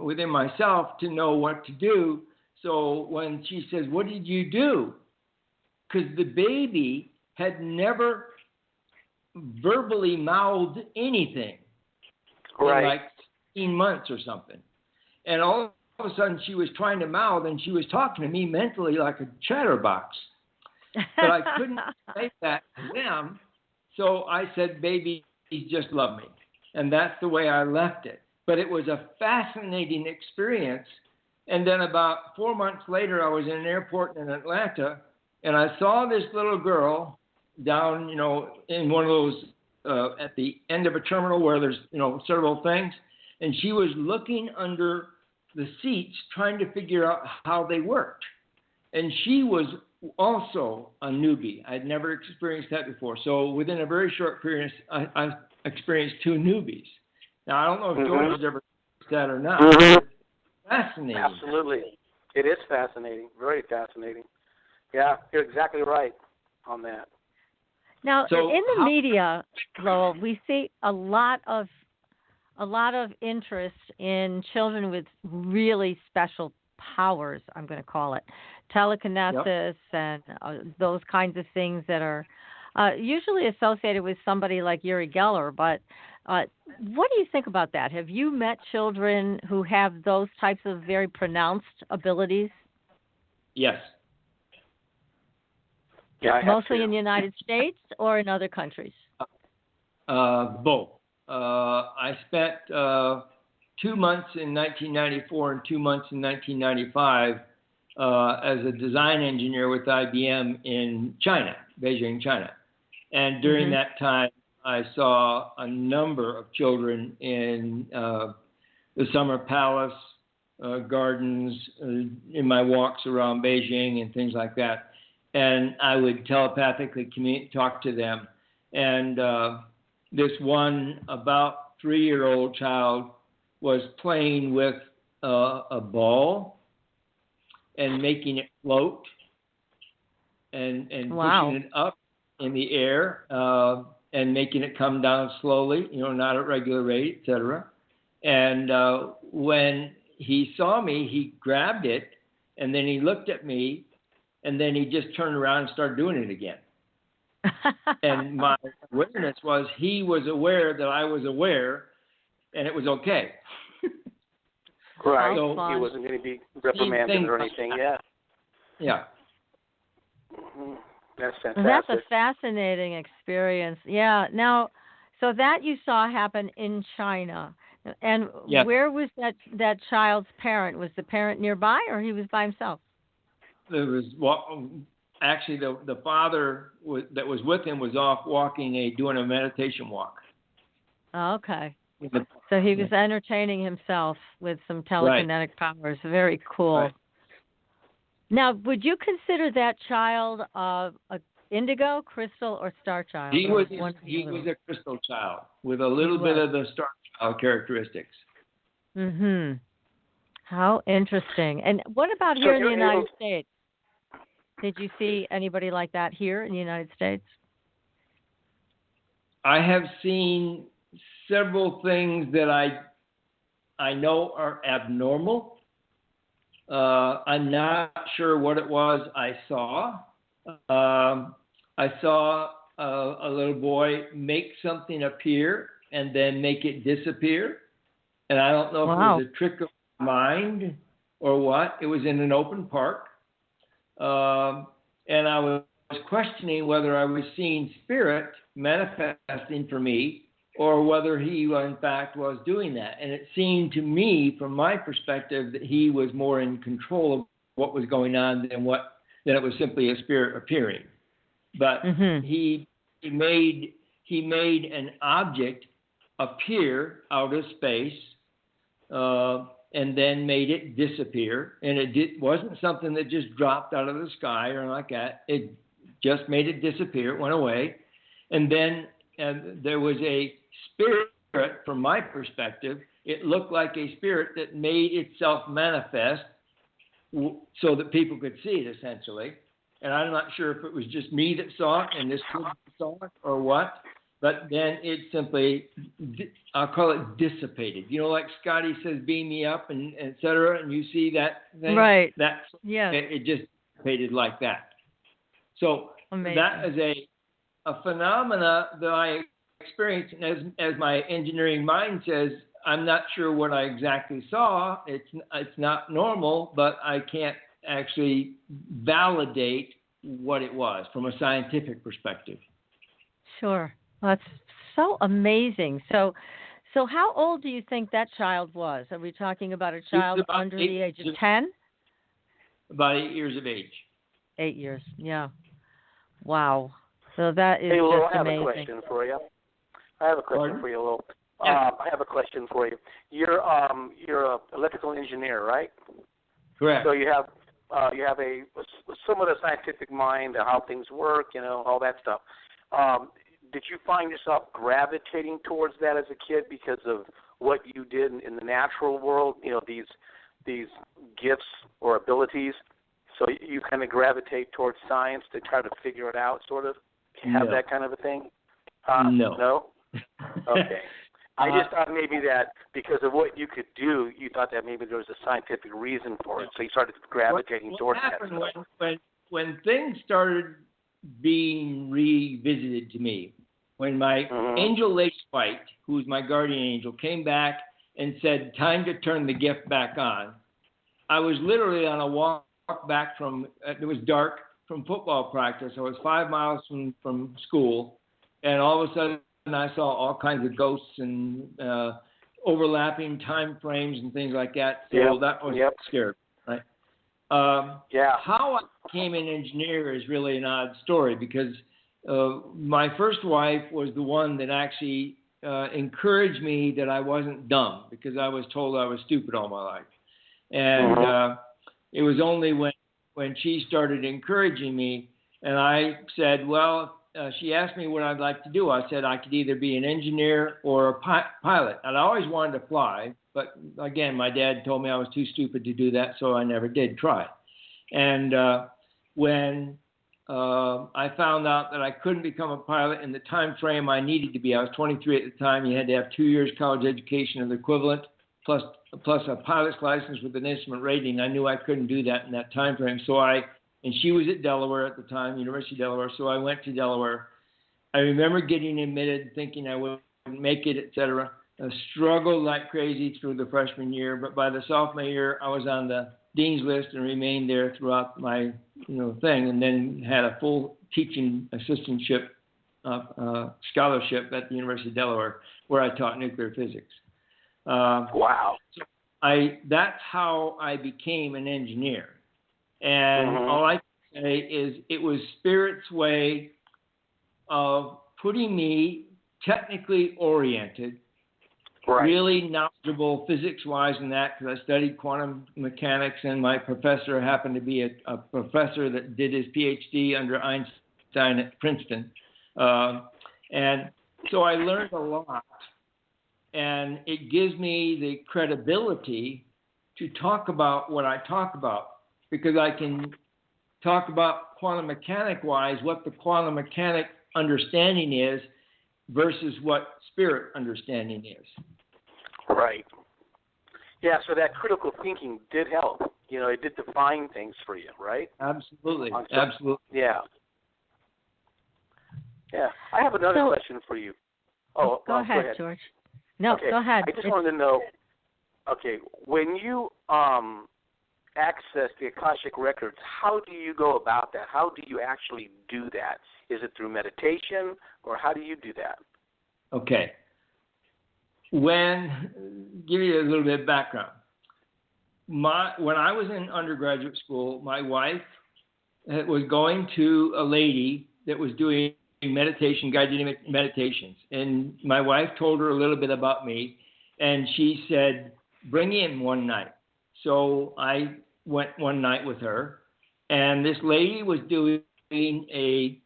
within myself to know what to do. So when she says, what did you do? Because the baby had never verbally mouthed anything. Right. In like 18 months or something. And all of a sudden she was trying to mouth and she was talking to me mentally like a chatterbox. But I couldn't say that to them. So I said, baby, just love me. And that's the way I left it. But it was a fascinating experience. And then about 4 months later, I was in an airport in Atlanta, and I saw this little girl down, in one of those, at the end of a terminal where there's, several things. And she was looking under the seats trying to figure out how they worked. And she was also a newbie. I'd never experienced that before. So within a very short period, I experienced 2 newbies. Now, I don't know if George has ever experienced that or not. Mm-hmm. Fascinating. Absolutely. It is fascinating. Very fascinating. Yeah, you're exactly right on that. Now, in the media, Lowell, we see a lot of interest in children with really special powers, I'm going to call it, telekinesis and those kinds of things that are usually associated with somebody like Uri Geller. But what do you think about that? Have you met children who have those types of very pronounced abilities? Yes. Yeah, mostly in the United States or in other countries? Both. I spent 2 months in 1994 and 2 months in 1995 as a design engineer with IBM in China, Beijing, China. And during that time, I saw a number of children in the Summer Palace gardens, in my walks around Beijing and things like that. And I would telepathically talk to them. And this one about 3-year-old child was playing with a ball and making it float and pushing it up in the air and making it come down slowly, not at regular rate, etc. And when he saw me, he grabbed it, and then he looked at me, and then he just turned around and started doing it again. And my awareness was he was aware that I was aware, and it was okay. Right. So he wasn't going to be reprimanded or anything. Yeah. Yeah. Mm-hmm. That's fantastic. That's a fascinating experience. Yeah. Now, So that you saw happen in China. And Yes. where was that child's parent? Was the parent nearby, or he was by himself? There was actually the father that was with him was off doing a meditation walk. Oh, okay. So he was entertaining himself with some telekinetic powers. Very cool. Right. Now, would you consider that child a indigo, crystal, or star child? He was a crystal child with a little bit of the star child characteristics. Mm-hmm. How interesting. And what about here in the United States? Did you see anybody like that here in the United States? I have seen several things that I know are abnormal. I'm not sure what it was I saw. I saw a little boy make something appear and then make it disappear. And I don't know if it was a trick of my mind or what. It was in an open park. And I was questioning whether I was seeing spirit manifesting for me or whether he, in fact, was doing that. And it seemed to me, from my perspective, that he was more in control of what was going on than it was simply a spirit appearing. But he made an object appear out of space and then made it disappear. And it wasn't something that just dropped out of the sky or like that. It just made it disappear. It went away. And then there was a spirit, from my perspective. It looked like a spirit that made itself manifest so that people could see it, essentially. And I'm not sure if it was just me that saw it and this kid saw it or what. But then it simply, I'll call it dissipated. You know, like Scotty says, beam me up and et cetera, and you see that thing? Right. It just dissipated like that. So amazing. That is a phenomena that I experienced. And as my engineering mind says, I'm not sure what I exactly saw. It's not normal, but I can't actually validate what it was from a scientific perspective. Sure. Well, that's so amazing. So how old do you think that child was? Are we talking about a child under the age of 10? About 8 years of age. 8 years, yeah. Wow. So that is Lowell, just amazing. I have a question for you. I have a question, Lowell. Yeah. I have a question for you. You're an electrical engineer, right? Correct. So you have a somewhat a scientific mind of how things work, all that stuff. Did you find yourself gravitating towards that as a kid because of what you did in the natural world? These gifts or abilities. So you kind of gravitate towards science to try to figure it out, sort of. Have that kind of a thing? No. No. Okay. I just thought maybe that because of what you could do, you thought that maybe there was a scientific reason for it, so you started gravitating towards that. What happened when things started being revisited to me, when my angel Lace White, who's my guardian angel, came back and said, time to turn the gift back on, I was literally on a walk back from, it was dark, from football practice. I was 5 miles from school, and all of a sudden I saw all kinds of ghosts and overlapping time frames and things like that. So that was scary, right? How I became an engineer is really an odd story because my first wife was the one that actually encouraged me that I wasn't dumb because I was told I was stupid all my life. And it was only when she started encouraging me and I said, well, she asked me what I'd like to do. I said I could either be an engineer or a pilot. And I always wanted to fly, but again, my dad told me I was too stupid to do that, so I never did try. And when I found out that I couldn't become a pilot in the time frame I needed to be, I was 23 at the time. You had to have 2 years college education or the equivalent, plus a pilot's license with an instrument rating. I knew I couldn't do that in that time frame, and she was at Delaware at the time, University of Delaware, so I went to Delaware. I remember getting admitted, thinking I wouldn't make it, et cetera. I struggled like crazy through the freshman year, but by the sophomore year, I was on the dean's list and remained there throughout my thing, and then had a full teaching assistantship scholarship at the University of Delaware, where I taught nuclear physics. Wow. That's how I became an engineer. And all I can say is it was Spirit's way of putting me technically oriented, really knowledgeable physics-wise in that, because I studied quantum mechanics, and my professor happened to be a professor that did his PhD under Einstein at Princeton. And so I learned a lot, and it gives me the credibility to talk about what I talk about, because I can talk about quantum mechanic-wise what the quantum mechanic understanding is versus what Spirit understanding is. Right. Yeah, so that critical thinking did help. You know, it did define things for you, right? Absolutely. Absolutely. Yeah. Yeah. I have another question for you. Oh, go ahead, George. No, okay. Go ahead. I just wanted to know, okay, when you access the Akashic Records, how do you go about that? How do you actually do that? Is it through meditation, or how do you do that? Okay. Give you a little bit of background. When I was in undergraduate school, my wife was going to a lady that was doing guided meditations. And my wife told her a little bit about me, and she said, bring in one night. So I went one night with her, and this lady was doing a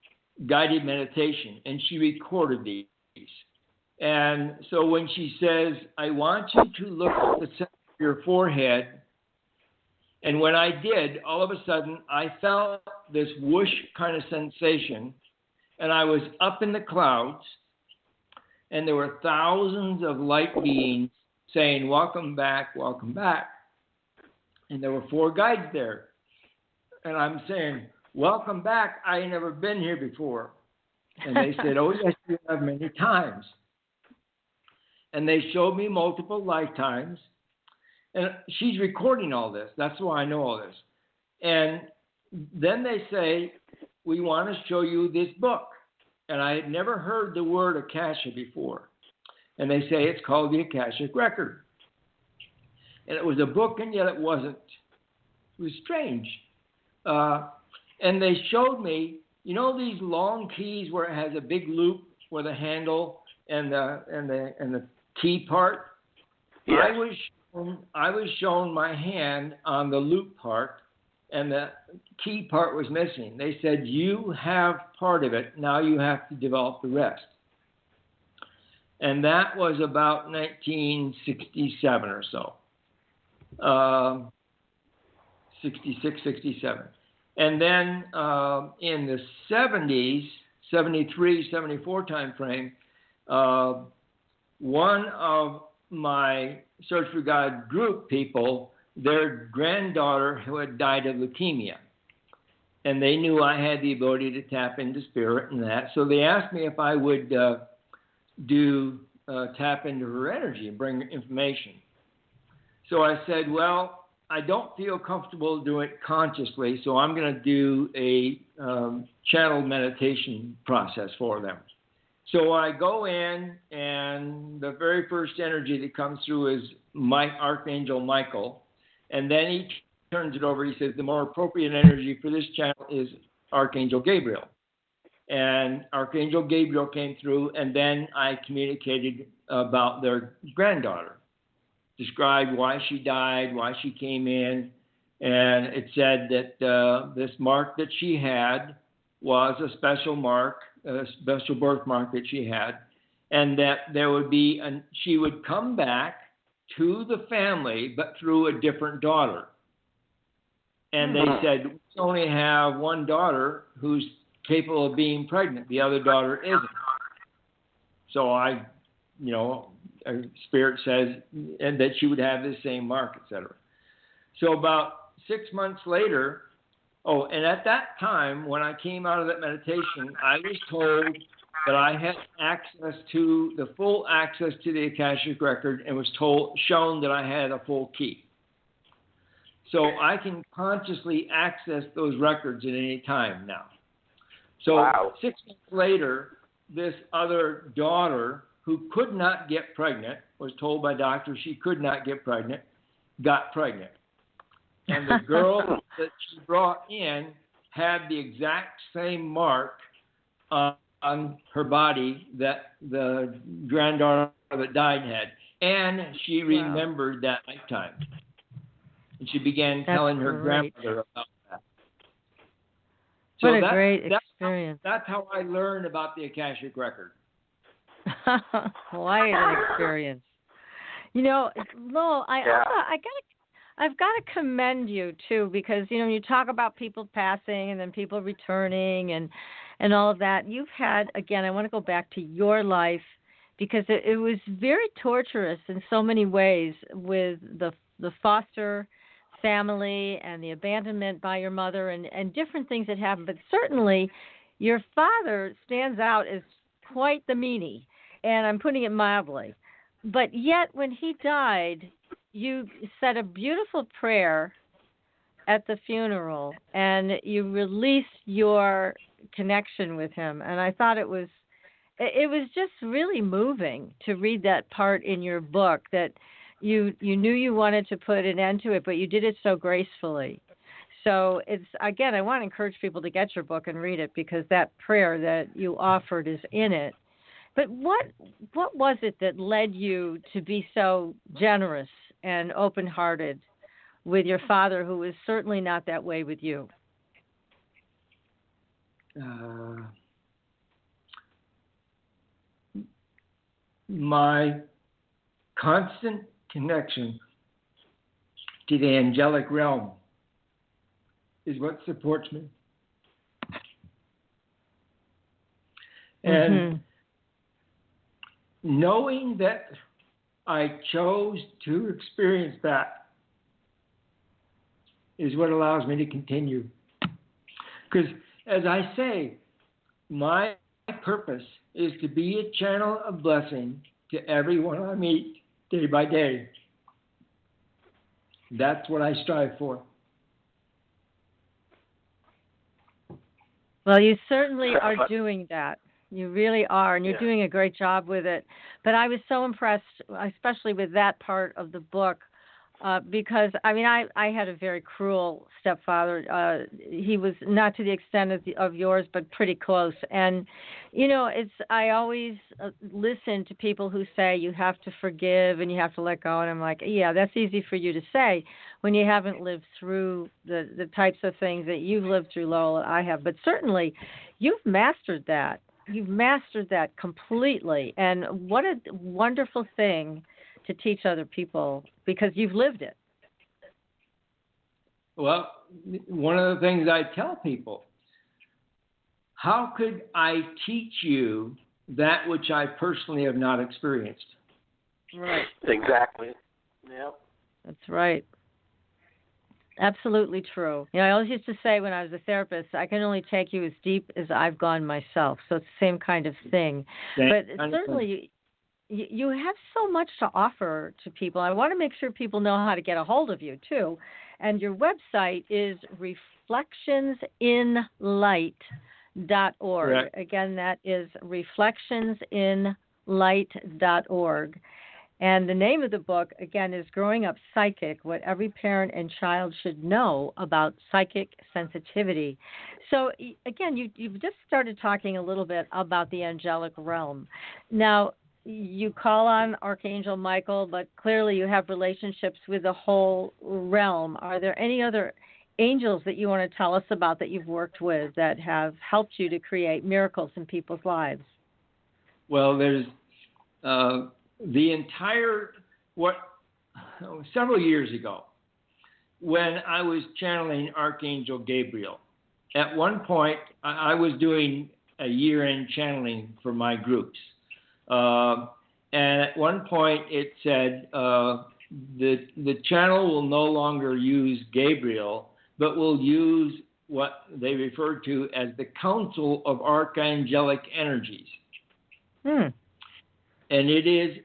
guided meditation, and she recorded these. And so when she says, I want you to look at the center of your forehead, and when I did, all of a sudden, I felt this whoosh kind of sensation, and I was up in the clouds, and there were thousands of light beings saying, welcome back, welcome back. And there were 4 guides there. And I'm saying, welcome back, I ain't never been here before. And they said, oh, yes, you have many times. And they showed me multiple lifetimes. And she's recording all this. That's why I know all this. And then they say, we want to show you this book. And I had never heard the word Akasha before. And they say it's called the Akashic Record. And it was a book, and yet it wasn't. It was strange. And they showed me, you know, these long keys where it has a big loop where the handle and the key part. Yes. I was shown my hand on the loop part, and the key part was missing. They said, you have part of it. Now you have to develop the rest. And that was about 1967 or so. 66, 67. And then in the 70s, 73, 74 time frame, one of my Search for God group people, their granddaughter who had died of leukemia. And they knew I had the ability to tap into spirit and that. So they asked me if I would tap into her energy and bring information. So I said, well, I don't feel comfortable doing it consciously, so I'm going to do a channel meditation process for them. So I go in, and the very first energy that comes through is Archangel Michael, and then he turns it over. He says the more appropriate energy for this channel is Archangel Gabriel. And Archangel Gabriel came through, and then I communicated about their granddaughter, described why she died, why she came in, and it said that this mark that she had was a special mark, a special birthmark that she had, and that there would be, she would come back to the family, but through a different daughter. And they said, we only have one daughter who's capable of being pregnant. The other daughter isn't. So Spirit says, and that she would have the same mark, etc. So about 6 months later, and at that time, when I came out of that meditation, I was told that I had full access to the Akashic Record, and was shown that I had a full key. So I can consciously access those records at any time now. So 6 months later, this other daughter who could not get pregnant, was told by doctors she could not get pregnant, got pregnant. And the girl that she brought in had the exact same mark on her body that the granddaughter that died had. And she remembered that lifetime. And she began telling her grandmother about that. So what a great experience. That's how I learned about the Akashic Record. Quite an experience. You know, Lowell, I've got to commend you too, because you know you talk about people passing and then people returning and all of that. You've had, again, I want to go back to your life because it was very torturous in so many ways with the foster family and the abandonment by your mother and different things that happened. But certainly your father stands out as quite the meanie, and I'm putting it mildly. But yet when he died, you said a beautiful prayer at the funeral, and you released your connection with him. And I thought it was just really moving to read that part in your book, that you knew you wanted to put an end to it, but you did it so gracefully. So it's, again, I want to encourage people to get your book and read it, because that prayer that you offered is in it. But what was it that led you to be so generous and open-hearted with your father, who was certainly not that way with you? My constant connection to the angelic realm is what supports me. And knowing that I chose to experience that is what allows me to continue. Because, as I say, my purpose is to be a channel of blessing to everyone I meet day by day. That's what I strive for. Well, you certainly are doing that. You really are, and you're doing a great job with it. But I was so impressed, especially with that part of the book, because, I mean, I had a very cruel stepfather. He was not to the extent of yours, but pretty close. And, you know, I always listen to people who say you have to forgive and you have to let go. And I'm like, yeah, that's easy for you to say when you haven't lived through the types of things that you've lived through, Lowell, and I have. But certainly you've mastered that. You've mastered that completely. And what a wonderful thing to teach other people, because you've lived it. Well, one of the things I tell people, how could I teach you that which I personally have not experienced? Right. Exactly. Yep. That's right. Absolutely true. You know, I always used to say when I was a therapist, I can only take you as deep as I've gone myself. So it's the same kind of thing. But certainly you have so much to offer to people. I want to make sure people know how to get a hold of you, too. And your website is reflectionsinlight.org. Correct. Again, that is reflectionsinlight.org. And the name of the book, again, is Growing Up Psychic, What Every Parent and Child Should Know About Psychic Sensitivity. So, again, you've just started talking a little bit about the angelic realm. Now, you call on Archangel Michael, but clearly you have relationships with the whole realm. Are there any other angels that you want to tell us about that you've worked with that have helped you to create miracles in people's lives? Well, there's several years ago, when I was channeling Archangel Gabriel. At one point, I was doing a year-end channeling for my groups. And at one point it said the channel will no longer use Gabriel, but will use what they refer to as the Council of Archangelic Energies. And it is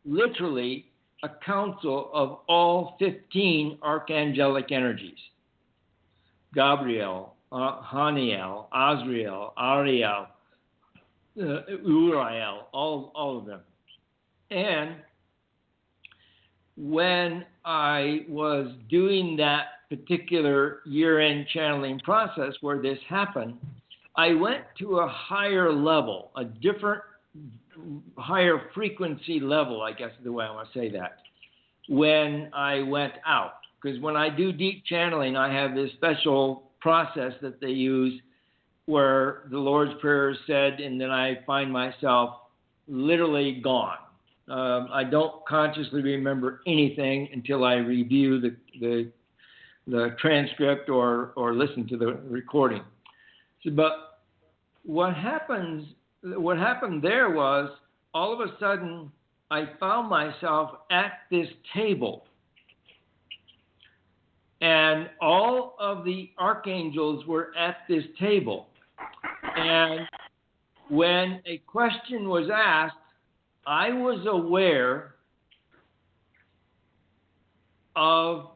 literally a council of all 15 archangelic energies. Gabriel, Haniel, Azrael, Ariel, Uriel, all of them. And when I was doing that particular year-end channeling process where this happened, I went to a higher level, a different, higher frequency level, I guess is the way I want to say that, when I went out. Because when I do deep channeling, I have this special process that they use where the Lord's Prayer is said, and then I find myself literally gone. I don't consciously remember anything until I review the transcript or listen to the recording. So, but what happened there was, all of a sudden, I found myself at this table. And all of the archangels were at this table. And when a question was asked, I was aware of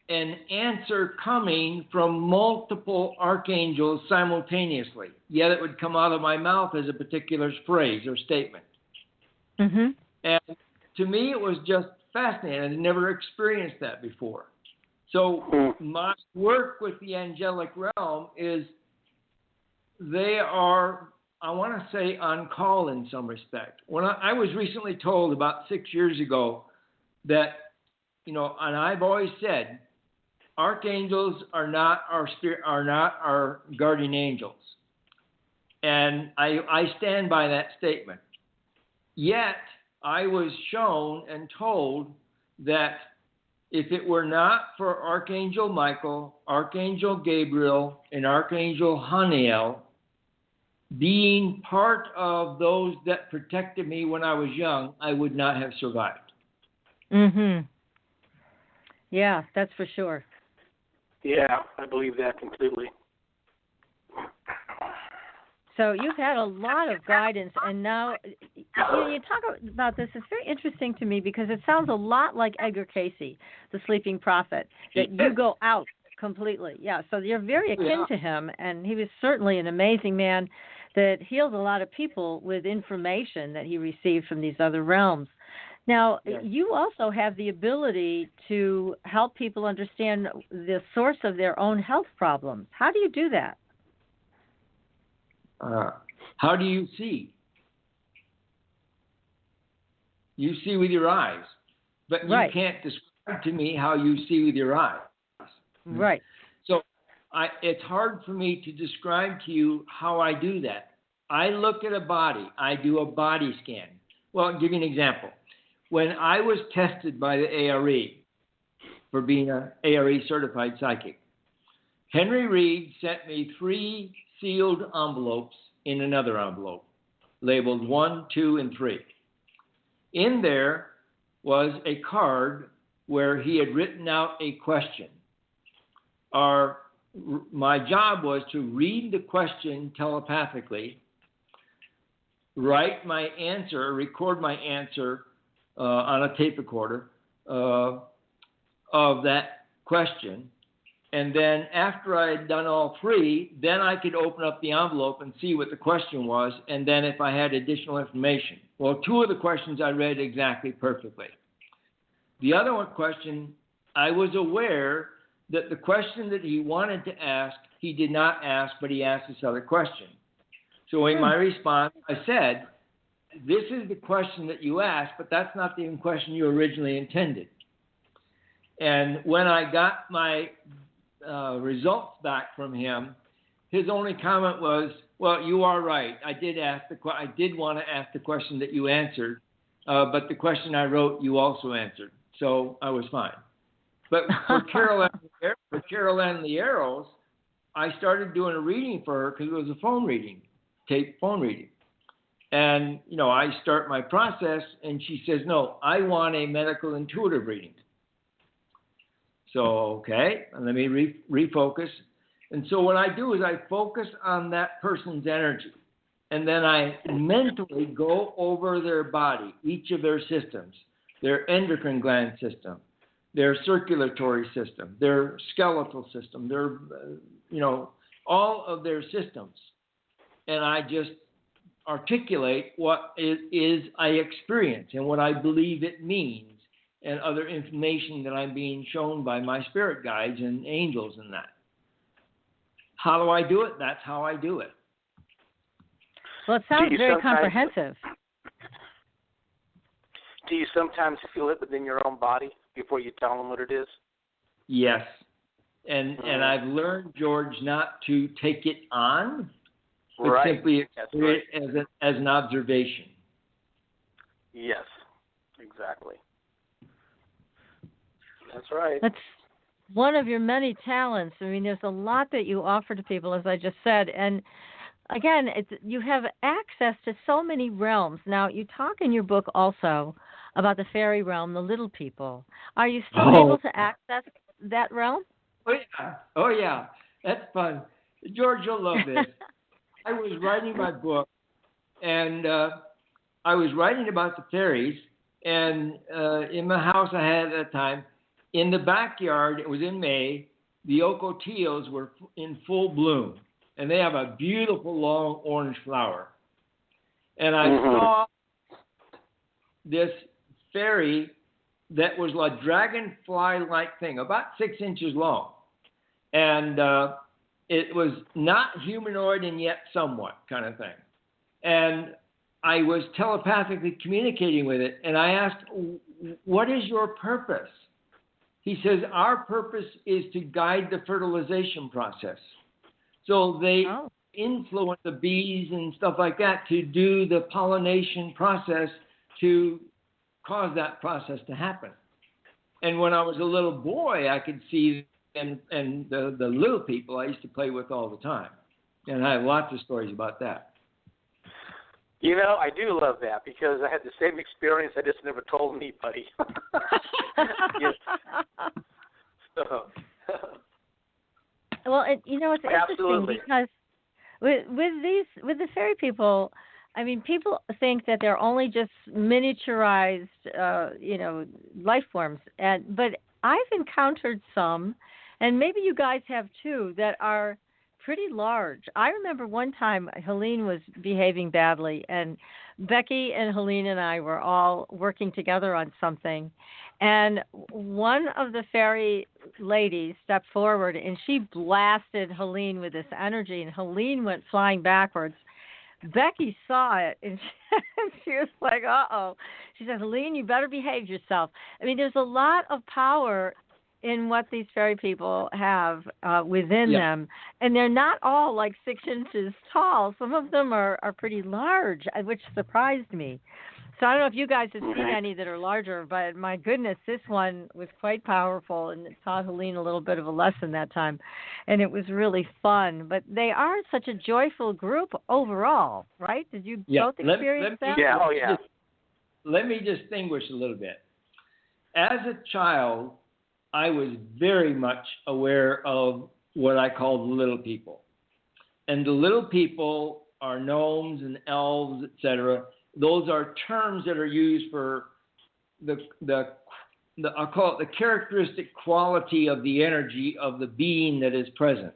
an answer coming from multiple archangels simultaneously, yet it would come out of my mouth as a particular phrase or statement. Mm-hmm. And to me, it was just fascinating. I'd never experienced that before. So my work with the angelic realm is they are, I want to say, on call in some respect. When I was recently told about 6 years ago that, and I've always said, archangels are not our guardian angels. And I stand by that statement. Yet, I was shown and told that if it were not for Archangel Michael, Archangel Gabriel, and Archangel Haniel being part of those that protected me when I was young, I would not have survived. Mm-hmm. Yeah, that's for sure. Yeah, I believe that completely. So you've had a lot of guidance, and now you talk about this. It's very interesting to me because it sounds a lot like Edgar Cayce, the sleeping prophet, that you go out completely. Yeah, so you're very akin to him, and he was certainly an amazing man that healed a lot of people with information that he received from these other realms. Now, you also have the ability to help people understand the source of their own health problems. How do you do that? How do you see? You see with your eyes, but you can't describe to me how you see with your eyes. Right. So it's hard for me to describe to you how I do that. I look at a body. I do a body scan. Well, I'll give you an example. When I was tested by the ARE for being an ARE certified psychic, Henry Reed sent me 3 sealed envelopes in another envelope, labeled 1, 2, and 3. In there was a card where he had written out a question. My job was to read the question telepathically, write my answer, record my answer on a tape recorder of that question. And then after I had done all 3, then I could open up the envelope and see what the question was, and then if I had additional information. Well, 2 of the questions I read exactly perfectly. The other one question, I was aware that the question that he wanted to ask, he did not ask, but he asked this other question. So in my response, I said, this is the question that you asked, but that's not the question you originally intended. And when I got my results back from him, his only comment was, well, you are right. I did want to ask the question that you answered, but the question I wrote, you also answered. So I was fine. But for Carol Ann Lieros, I started doing a reading for her because it was a phone reading, tape phone reading. And, I start my process, and she says, no, I want a medical intuitive reading. So, okay, let me refocus. And so what I do is I focus on that person's energy. And then I mentally go over their body, each of their systems, their endocrine gland system, their circulatory system, their skeletal system, their, all of their systems. And I just articulate what it is I experience and what I believe it means, and other information that I'm being shown by my spirit guides and angels and that. How do I do it? That's how I do it. Well, it sounds very comprehensive. Do you sometimes feel it within your own body before you tell them what it is? Yes. And I've learned, George, not to take it on, but simply experience it as an observation. Yes, exactly. That's right. That's one of your many talents. I mean, there's a lot that you offer to people, as I just said. And again, you have access to so many realms. Now, you talk in your book also about the fairy realm, the little people. Are you still able to access that realm? Oh, yeah. That's fun. George, you'll love this. I was writing my book, and I was writing about the fairies, and in the house I had at that time, in the backyard, it was in May, the ocotillos were in full bloom, and they have a beautiful long orange flower. And I saw this fairy that was like dragonfly-like thing, about 6 inches long. And it was not humanoid and yet somewhat kind of thing. And I was telepathically communicating with it, and I asked, what is your purpose? He says, our purpose is to guide the fertilization process. So they influence the bees and stuff like that to do the pollination process to cause that process to happen. And when I was a little boy, I could see and the little people I used to play with all the time. And I have lots of stories about that. You know, I do love that because I had the same experience. I just never told anybody. Well, it's interesting because with the fairy people, I mean, people think that they're only just miniaturized, life forms, but I've encountered some, and maybe you guys have too, that are pretty large. I remember one time Helene was behaving badly, and Becky and Helene and I were all working together on something, and one of the fairy ladies stepped forward, and she blasted Helene with this energy, and Helene went flying backwards. Becky saw it, and she was like, uh-oh. She said, Helene, you better behave yourself. I mean, there's a lot of power in what these fairy people have within them. And they're not all like 6 inches tall. Some of them are pretty large, which surprised me. So I don't know if you guys have seen any that are larger, but my goodness, this one was quite powerful, and it taught Helene a little bit of a lesson that time. And it was really fun. But they are such a joyful group overall, right? Did you both experience that? Yeah, oh yeah. Let me distinguish a little bit. As a child, I was very much aware of what I call the little people. And the little people are gnomes and elves, etc. Those are terms that are used for the I'll call it the characteristic quality of the energy of the being that is present.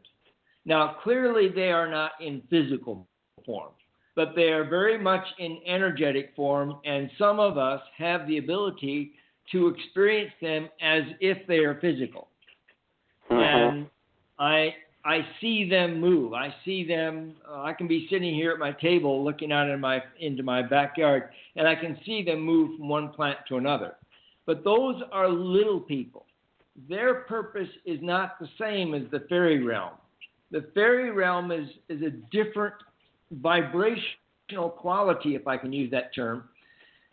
Now, clearly they are not in physical form, but they are very much in energetic form, and some of us have the ability to experience them as if they are physical. And I see them move. I see them. I can be sitting here at my table looking out into my backyard, and I can see them move from one plant to another. But those are little people. Their purpose is not the same as the fairy realm. The fairy realm is a different vibrational quality, if I can use that term,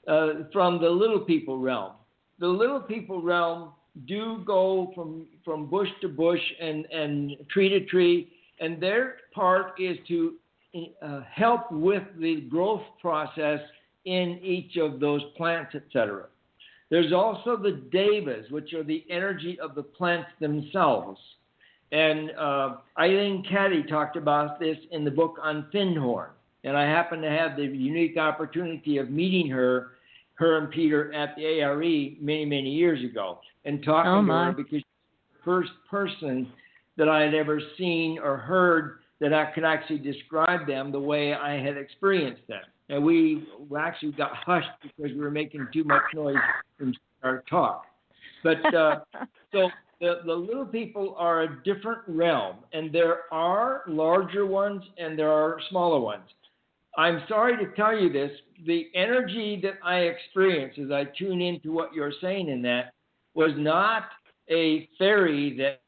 from the little people realm. The little people realm do go from bush to bush and tree to tree, and their part is to help with the growth process in each of those plants, etc. There's also the devas, which are the energy of the plants themselves. And Eileen Caddy talked about this in the book on Findhorn, and I happened to have the unique opportunity of meeting her and Peter at the ARE many, many years ago, and talking to her because she's the first person that I had ever seen or heard that I could actually describe them the way I had experienced them. And we actually got hushed because we were making too much noise in our talk. But so the little people are a different realm, and there are larger ones and there are smaller ones. I'm sorry to tell you this, the energy that I experienced as I tune into what you're saying in that was not a fairy that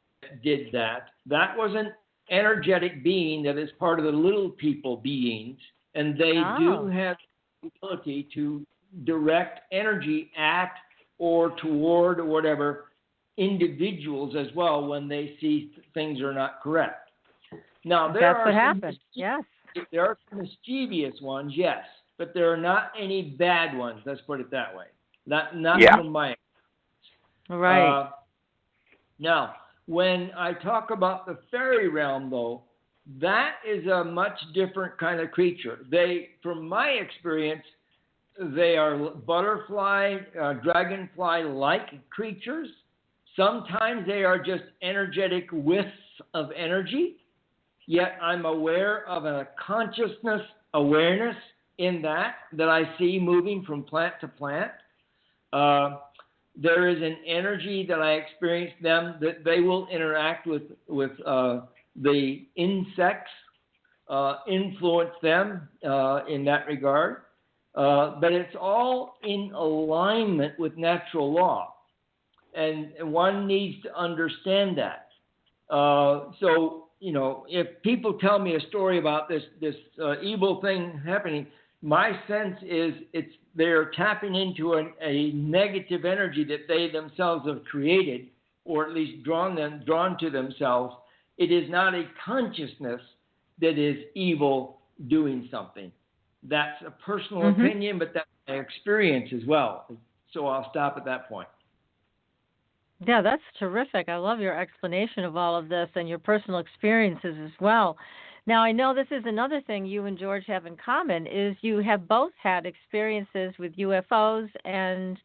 did that. That was an energetic being that is part of the little people beings, and they do have the ability to direct energy at or toward or whatever individuals as well when they see things are not correct. Now, that's what happened. Yes. There are some mischievous ones, yes, but there are not any bad ones. Let's put it that way. Not from my experience. Right. Now, when I talk about the fairy realm, though, that is a much different kind of creature. From my experience, they are butterfly, dragonfly-like creatures. Sometimes they are just energetic wisps of energy. Yet I'm aware of a consciousness awareness in that I see moving from plant to plant. There is an energy that I experience them that they will interact with the insects, influence them in that regard. But it's all in alignment with natural law. And one needs to understand that. So, if people tell me a story about this evil thing happening, my sense is they're tapping into a negative energy that they themselves have created, or at least drawn to themselves. It is not a consciousness that is evil doing something. That's a personal opinion, but that's my experience as well. So I'll stop at that point. Yeah, that's terrific. I love your explanation of all of this and your personal experiences as well. Now, I know this is another thing you and George have in common, is you have both had experiences with UFOs. And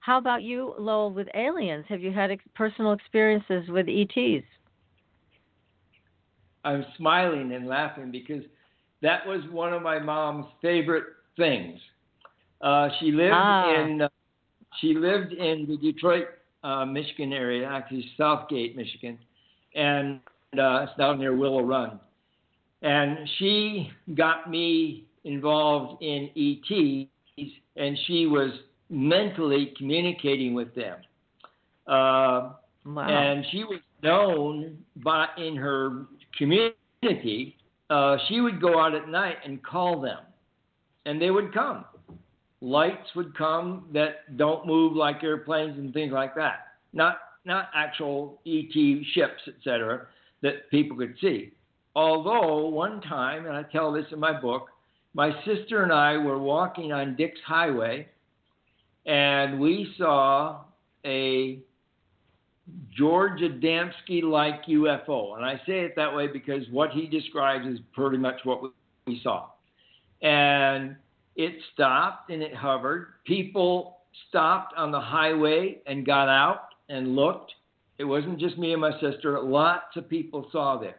how about you, Lowell, with aliens? Have you had personal experiences with ETs? I'm smiling and laughing because that was one of my mom's favorite things. She lived in the Detroit, Michigan area, actually Southgate, Michigan, and it's down near Willow Run. And she got me involved in ETs, and she was mentally communicating with them. Wow. And she was known in her community. She would go out at night and call them, and they would come. Lights would come that don't move like airplanes and things like that. Not actual ET ships, etc., that people could see. Although one time, and I tell this in my book, my sister and I were walking on Dick's Highway, and we saw a George Adamski-like UFO. And I say it that way because what he describes is pretty much what we saw. And it stopped and it hovered. People stopped on the highway and got out and looked. It wasn't just me and my sister. Lots of people saw this.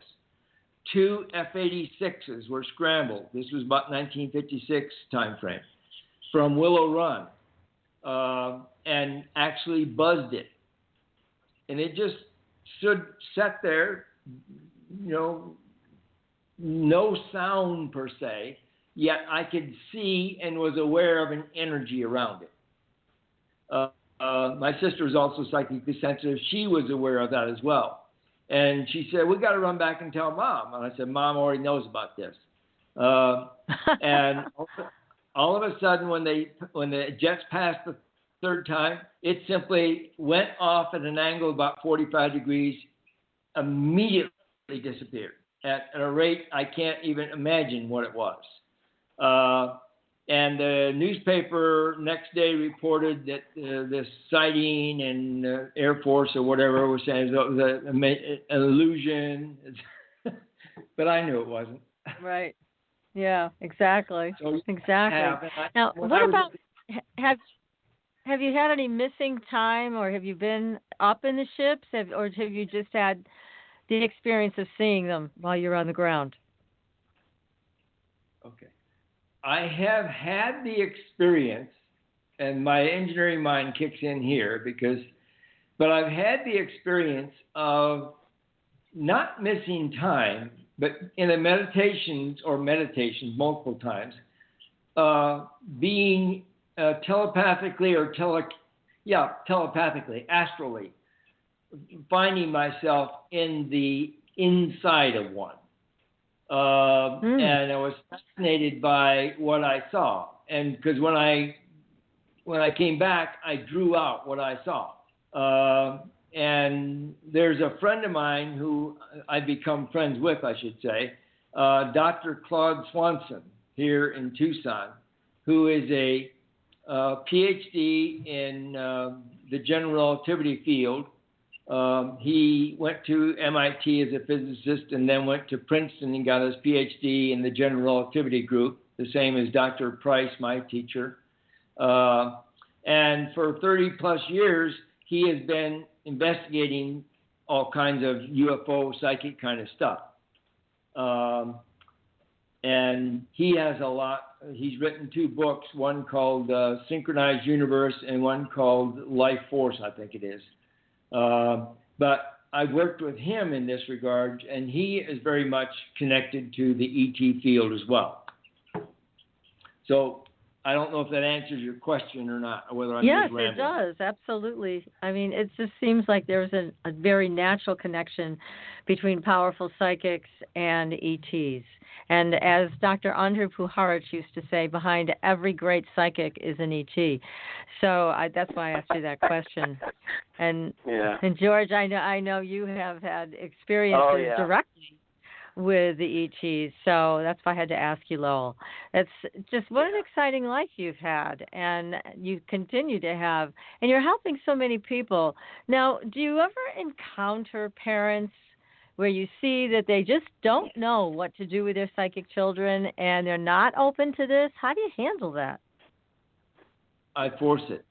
2 F-86s were scrambled. This was about 1956 time frame from Willow Run and actually buzzed it. And it just sat there, no sound per se, yet I could see and was aware of an energy around it. My sister was also psychically sensitive. She was aware of that as well. And she said, we got to run back and tell Mom. And I said, Mom already knows about this. And all of a sudden, when the jets passed the third time, it simply went off at an angle of about 45 degrees, immediately disappeared at a rate I can't even imagine what it was. And the newspaper next day reported that this sighting and Air Force or whatever was saying it was an illusion, but I knew it wasn't. Right. Yeah, exactly. So exactly. Now, what about, have you had any missing time, or have you been up in the ships, or have you just had the experience of seeing them while you're on the ground. Okay. I have had the experience, and my engineering mind kicks in here but I've had the experience of not missing time, but in a meditations multiple times, being telepathically astrally, finding myself in the inside of one. And I was fascinated by what I saw. And because when I came back, I drew out what I saw. And there's a friend of mine who I've become friends with, I should say, Dr. Claude Swanson here in Tucson, who is a PhD in the general relativity field. He went to MIT as a physicist and then went to Princeton and got his PhD in the general relativity group, the same as Dr. Price, my teacher. And for 30 plus years, he has been investigating all kinds of UFO, psychic kind of stuff. And he has a lot. He's written 2 books, one called Synchronized Universe and one called Life Force, I think it is. But I've worked with him in this regard, and he is very much connected to the ET field as well. So I don't know if that answers your question or not, or whether I'm yes, just rambling. It does, absolutely. I mean, it just seems like there's a very natural connection between powerful psychics and ETs. And as Dr. Andrew Puharich used to say, behind every great psychic is an ET. So that's why I asked you that question. And George, I know you have had experiences directly with the ETs, so that's why I had to ask you, Lowell. It's just what an exciting life you've had, and you continue to have, and you're helping so many people. Now, do you ever encounter parents where you see that they just don't know what to do with their psychic children and they're not open to this? How do you handle that? I force it.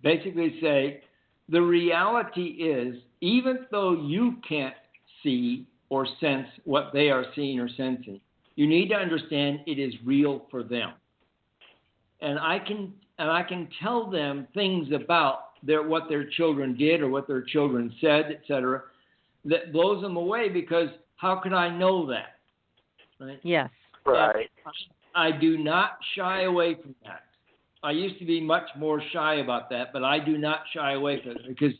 Basically say, the reality is, even though you can't see or sense what they are seeing or sensing, you need to understand it is real for them. And I can tell them things about what their children did or what their children said, etc., that blows them away, because how can I know that? Right? Yes. Right. I do not shy away from that. I used to be much more shy about that, but I do not shy away from it, because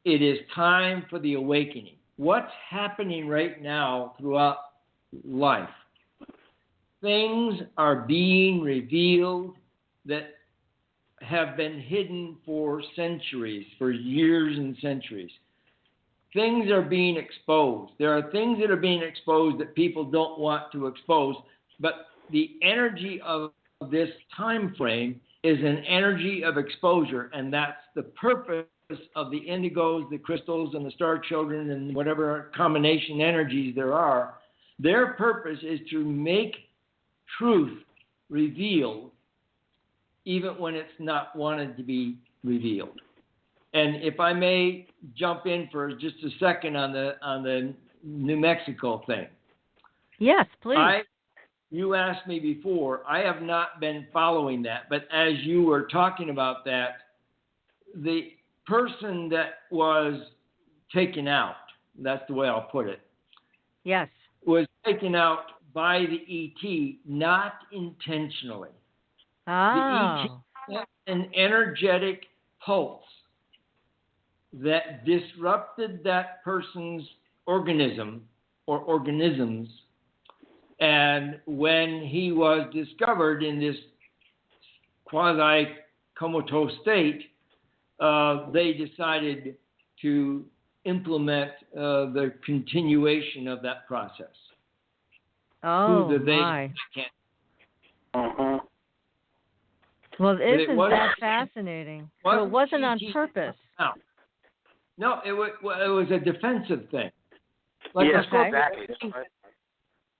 it is time for the awakening. What's happening right now throughout life? Things are being revealed that have been hidden for centuries, for years and centuries. Things are being exposed. There are things that are being exposed that people don't want to expose, but the energy of this time frame is an energy of exposure, and that's the purpose of the Indigos, the crystals, and the star children, and whatever combination energies there are. Their purpose is to make truth revealed, even when it's not wanted to be revealed. And if I may jump in for just a second on the New Mexico thing. Yes, please. You asked me before. I have not been following that, but as you were talking about that, the person that was taken out, that's the way I'll put it. Yes. Was taken out by the ET, not intentionally. Oh. The ET had an energetic pulse that disrupted that person's organism or organisms. And when he was discovered in this quasi-comatose state, they decided to implement the continuation of that process. Oh, my. Uh-huh. Well, isn't that fascinating? So it wasn't on purpose. No, it was a defensive thing. Like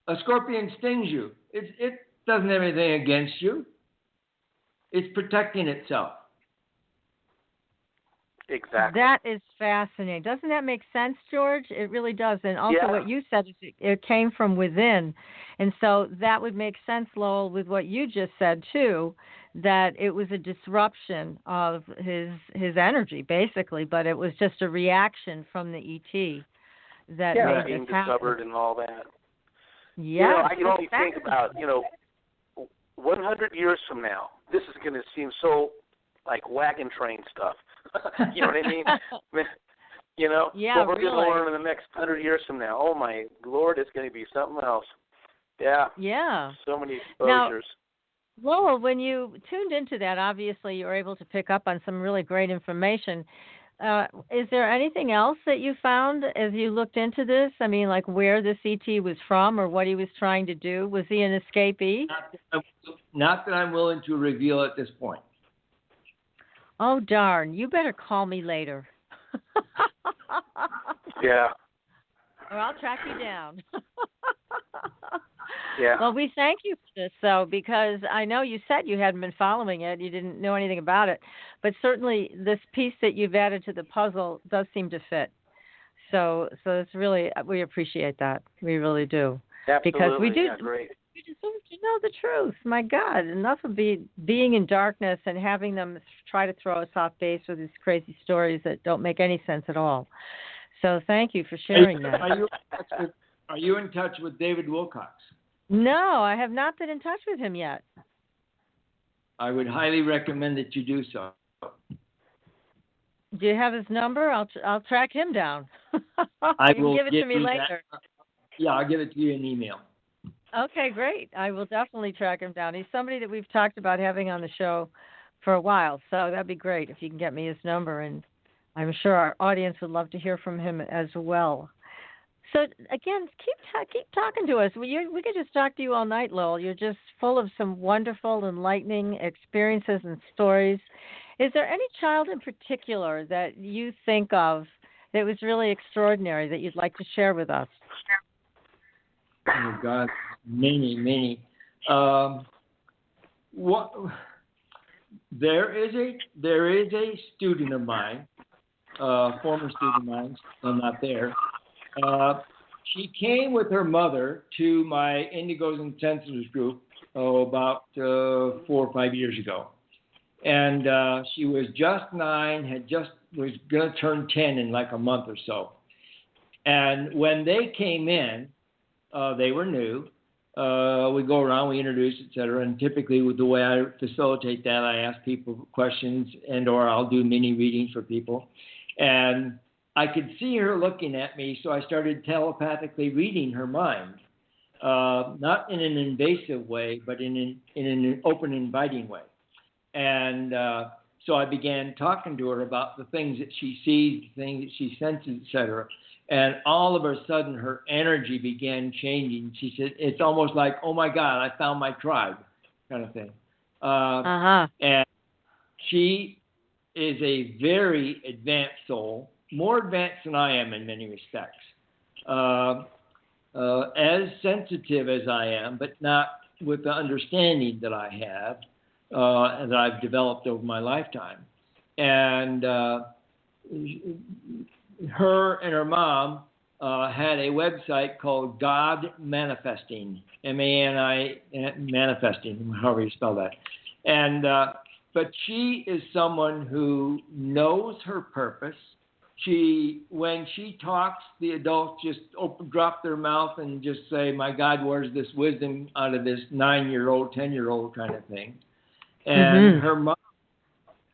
a scorpion stings you. It doesn't have anything against you. It's protecting itself. Exactly. That is fascinating. Doesn't that make sense, George? It really does. And also what you said is it came from within. And so that would make sense, Lowell, with what you just said, too, that it was a disruption of his energy, basically, but it was just a reaction from the ET that made being this happen. discovered and all that. Yeah. I can only think about, 100 years from now, this is going to seem so like wagon train stuff. You know what I mean? Yeah, what we're really. going to learn in the next 100 years from now. Oh, my Lord, it's going to be something else. Yeah. Yeah. So many exposures. Now, Lowell, when you tuned into that, obviously you were able to pick up on some really great information. Is there anything else that you found as you looked into this? I mean, like where this ET was from or what he was trying to do? Was he an escapee? Not that I'm willing to reveal at this point. Oh, darn. You better call me later. Yeah. Or I'll track you down. Yeah. Well, we thank you for this, though, because I know you said you hadn't been following it. You didn't know anything about it. But certainly this piece that you've added to the puzzle does seem to fit. So it's really, we appreciate that. We really do. Absolutely. Because we do. Yeah, great. We deserve to know the truth. My God, enough of being in darkness and having them try to throw us off base with these crazy stories that don't make any sense at all. So thank you for sharing that. Are you in touch with David Wilcox? No, I have not been in touch with him yet. I would highly recommend that you do so. Do you have his number? I'll track him down. I you will can give it to me later. Yeah, I'll give it to you in email. Okay, great. I will definitely track him down. He's somebody that we've talked about having on the show for a while, so that'd be great if you can get me his number, and I'm sure our audience would love to hear from him as well. So, again, keep talking to us. We could just talk to you all night, Lowell. You're just full of some wonderful, enlightening experiences and stories. Is there any child in particular that you think of that was really extraordinary that you'd like to share with us? Oh, God, many. There is a student of mine, former student of mine. I'm not there. She came with her mother to my Indigos and Sensitives group about 4 or 5 years ago, and she was just 9, was going to turn 10 in like a month or so. And when they came in, they were new. We go around, we introduce, etc. And typically, with the way I facilitate that, I ask people questions, or I'll do mini readings for people. And I could see her looking at me, so I started telepathically reading her mind, not in an invasive way, but in an open, inviting way. And so I began talking to her about the things that she sees, the things that she senses, etc. And all of a sudden, her energy began changing. She said, "It's almost like, oh my God, I found my tribe," kind of thing. And she is a very advanced soul, more advanced than I am in many respects. As sensitive as I am, but not with the understanding that I have, that I've developed over my lifetime. And her and her mom had a website called God Manifesting, M-A-N-I, Manifesting, however you spell that. And but she is someone who knows her purpose. When she talks, the adults just drop their mouth and just say, "My God, where's this wisdom out of this 9-year-old, 10-year-old kind of thing?" And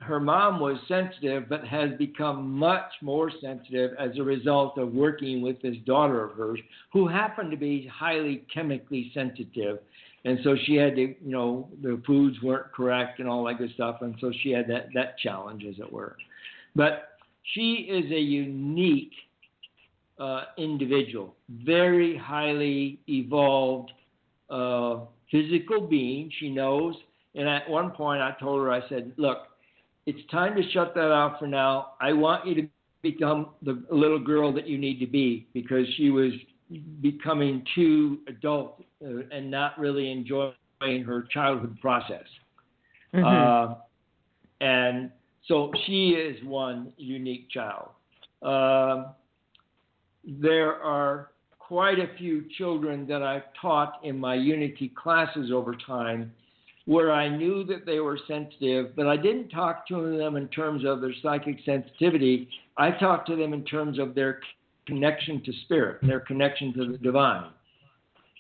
her mom was sensitive, but has become much more sensitive as a result of working with this daughter of hers, who happened to be highly chemically sensitive. And so she had to, the foods weren't correct and all that good stuff. And so she had that challenge, as it were. But she is a unique individual, very highly evolved physical being. She knows. And at one point I told her, I said, "Look, it's time to shut that off for now. I want you to become the little girl that you need to be," because she was becoming too adult and not really enjoying her childhood process. And So she is one unique child. There are quite a few children that I've taught in my Unity classes over time where I knew that they were sensitive, but I didn't talk to them in terms of their psychic sensitivity. I talked to them in terms of their connection to spirit, their connection to the divine.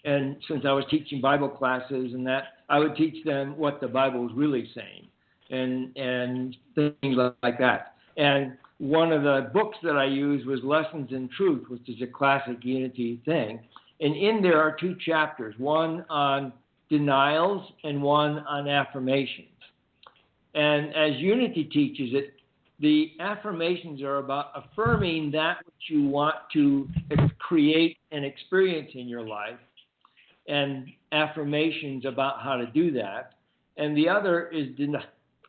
And since I was teaching Bible classes and that, I would teach them what the Bible was really saying and things like that. And one of the books that I used was Lessons in Truth, which is a classic Unity thing. And in there are 2 chapters, one on denials and one on affirmations. And as Unity teaches it, the affirmations are about affirming that which you want to create and experience in your life, and affirmations about how to do that. And the other is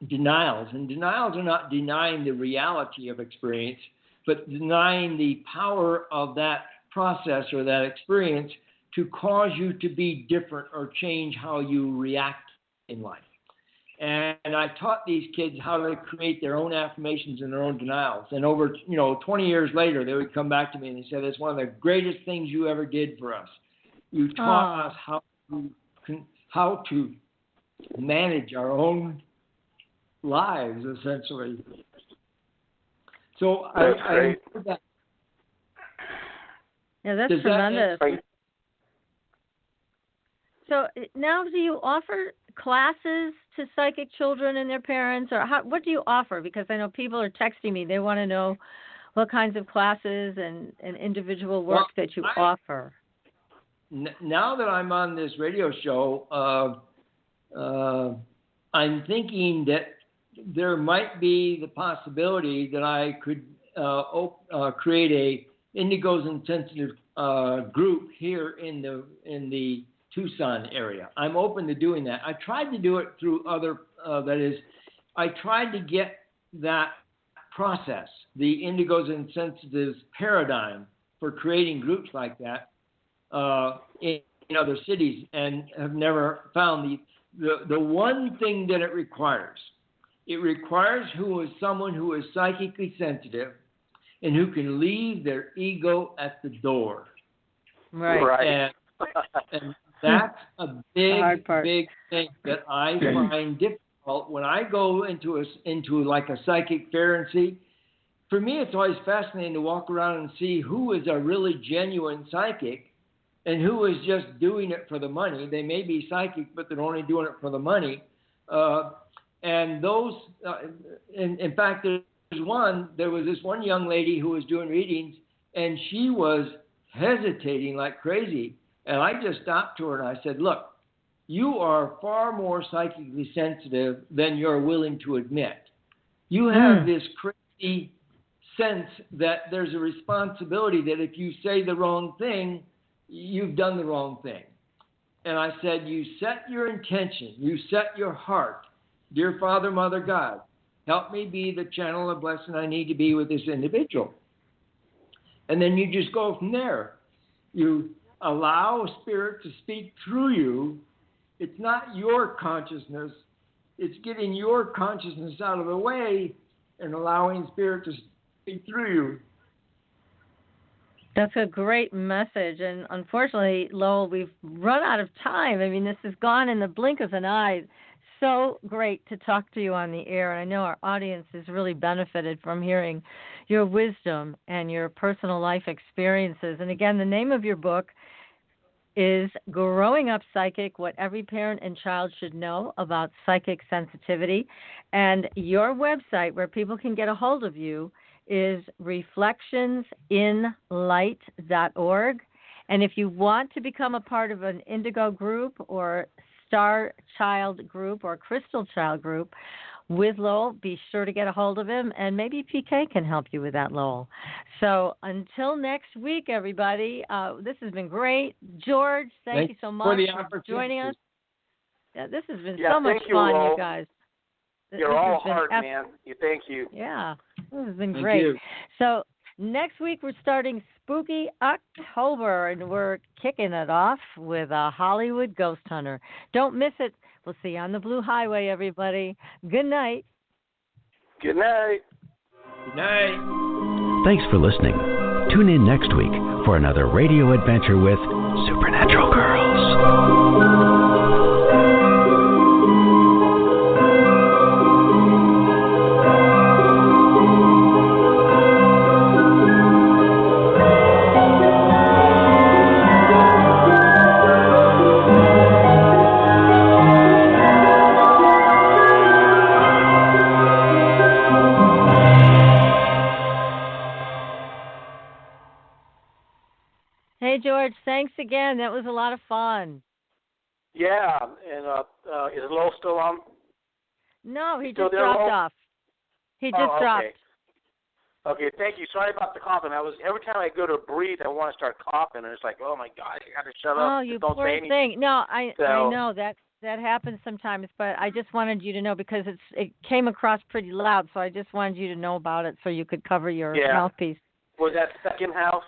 denials. And denials are not denying the reality of experience, but denying the power of that process or that experience to cause you to be different or change how you react in life. And I taught these kids how to create their own affirmations and their own denials. And over 20 years later, they would come back to me and they said, "It's one of the greatest things you ever did for us. You taught us how to manage our own lives, essentially." So that's I great. that. Yeah, that's Does tremendous. That So now, do you offer classes to psychic children and their parents, or what do you offer? Because I know people are texting me; they want to know what kinds of classes and individual work that you offer. Now that I'm on this radio show, I'm thinking that there might be the possibility that I could create a Indigos and Sensitive group here in the Tucson area. I'm open to doing that. I tried to do it through other, I tried to get that process, the Indigos and Sensitives paradigm for creating groups like that in other cities, and have never found the one thing that it requires. It requires someone who is psychically sensitive and who can leave their ego at the door. Right. And that's a big thing that I find difficult when I go into like a psychic fair and see. For me, it's always fascinating to walk around and see who is a really genuine psychic and who is just doing it for the money. They may be psychic, but they're only doing it for the money. And those, in fact, there was this one young lady who was doing readings, and she was hesitating like crazy. And I just stopped to her and I said, "Look, you are far more psychically sensitive than you're willing to admit. You have this crazy sense that there's a responsibility that if you say the wrong thing, you've done the wrong thing." And I said, "You set your intention, you set your heart. Dear Father, Mother, God, help me be the channel of blessing I need to be with this individual." And then you just go from there. You allow Spirit to speak through you. It's not your consciousness. It's getting your consciousness out of the way and allowing Spirit to speak through you. That's a great message. And unfortunately, Lowell, we've run out of time. I mean, this has gone in the blink of an eye. So great to talk to you on the air. And I know our audience has really benefited from hearing your wisdom and your personal life experiences. And again, the name of your book is Growing Up Psychic, What Every Parent and Child Should Know About Psychic Sensitivity. And your website where people can get a hold of you is reflectionsinlight.org. And if you want to become a part of an Indigo group or Star Child group or Crystal Child group with Lowell, be sure to get a hold of him, and maybe PK can help you with that, Lowell. So until next week, everybody, this has been great. George, thank you so much for joining us. Yeah, this has been so much fun, Lowell. you guys. You're all heart, man. Thank you. Yeah, this has been great. So next week we're starting Spooky October, and we're kicking it off with a Hollywood Ghost Hunter. Don't miss it. We'll see you on the Blue Highway, everybody. Good night. Good night. Good night. Thanks for listening. Tune in next week for another radio adventure with Supernatural Girls. Hey, George, thanks again. That was a lot of fun. Yeah, and is Lowell still on? No, he Still just there, dropped Lowell? off. He just okay. dropped. Okay, thank you. Sorry about the coughing. Every time I go to breathe, I want to start coughing, and it's like, oh my God, I got to shut up. Oh, you Don't poor say anything. thing. No, I So, know that happens sometimes, but I just wanted you to know because it came across pretty loud, so I just wanted you to know about it so you could cover your mouthpiece. Was that second half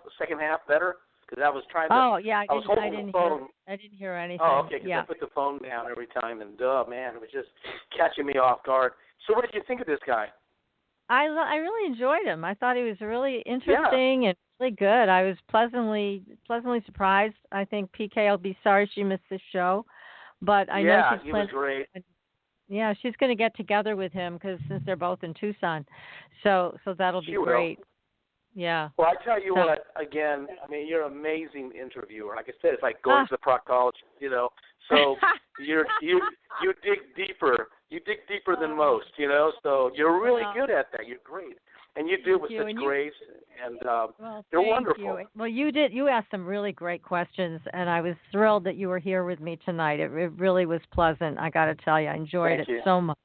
better? Because I was trying to. Oh yeah, I didn't hear anything. Oh, okay. Because yeah. I put the phone down every time, and man, it was just catching me off guard. So, what did you think of this guy? I really enjoyed him. I thought he was really interesting and really good. I was pleasantly surprised. I think PK will be sorry she missed this show, but I know she's he was great. Yeah, she's going to get together with him since they're both in Tucson, so that'll be great. Yeah. Well, I tell you what, again, I mean, you're an amazing interviewer. Like I said, it's like going to the proctologist, So you dig deeper. You dig deeper than most, So you're really good at that. You're great, and you do it with such grace, and you're wonderful. You. Well, you did. You asked some really great questions, and I was thrilled that you were here with me tonight. It really was pleasant. I got to tell you, I enjoyed it so much.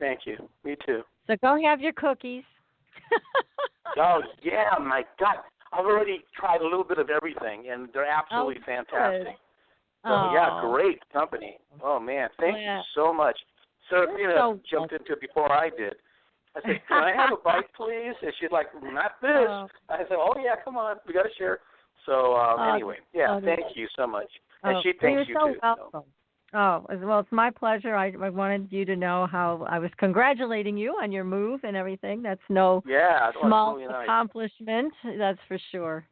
Thank you. Me too. So go have your cookies. Oh, yeah, my God. I've already tried a little bit of everything, and they're absolutely fantastic. So, yeah, great company. Oh, man, thank you so much. Serafina jumped into it before I did. I said, can I have a bite, please? And she's like, not this. I said, oh, yeah, come on. We got to share. So, anyway, thank you so much. And she thanks you, too. Welcome. So. Oh, well, it's my pleasure. I wanted you to know how I was congratulating you on your move and everything. That's no small accomplishment, that's for sure.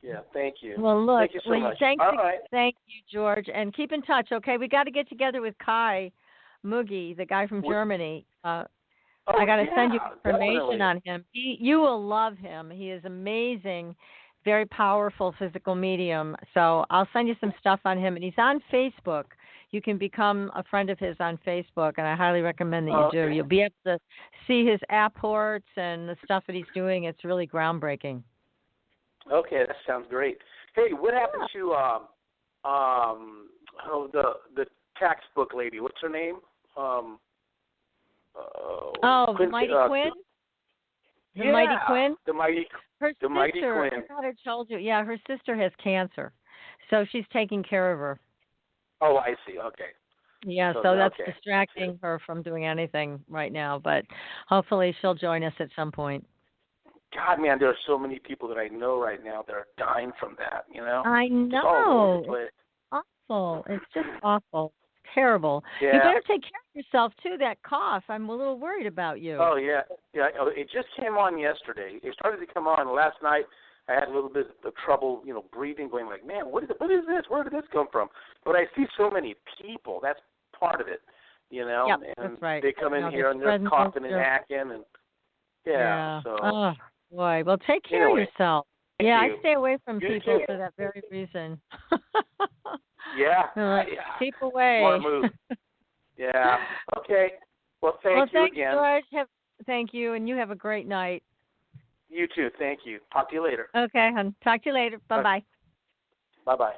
Yeah, thank you. Well, look, thank you so much. Thank you, George. And keep in touch, okay? We got to get together with Kai Mugi, the guy from Germany. I got to send you information on him. You will love him. He is amazing. Very powerful physical medium. So I'll send you some stuff on him. And he's on Facebook. You can become a friend of his on Facebook, and I highly recommend that you do. You'll be able to see his apports and the stuff that he's doing. It's really groundbreaking. Okay, that sounds great. Hey, what happened to the tax book lady? What's her name? The Mighty Quinn? The Mighty Quinn? The Mighty Quinn. I thought I told you. Yeah, her sister has cancer, so she's taking care of her. Oh, I see. Okay. Yeah, so that's distracting her from doing anything right now, but hopefully she'll join us at some point. God, man, there are so many people that I know right now that are dying from that, I know. It's awful. It's just awful. Terrible. Yeah. You better take care of yourself, too, that cough. I'm a little worried about you. Oh, yeah. Yeah, it just came on yesterday. It started to come on last night. I had a little bit of trouble, breathing, going like, man, what is this? Where did this come from? But I see so many people. That's part of it, Yep, and that's right. they come in here and they're coughing and hacking. And so. Oh, boy. Well, take care of yourself. Yeah, I stay away from people for that very reason. Keep away. Smart move. Yeah. Okay. Well, thanks you again. George. Thank you, and you have a great night. You too. Thank you. Talk to you later. Okay, hon. Talk to you later. Bye-bye. Bye-bye.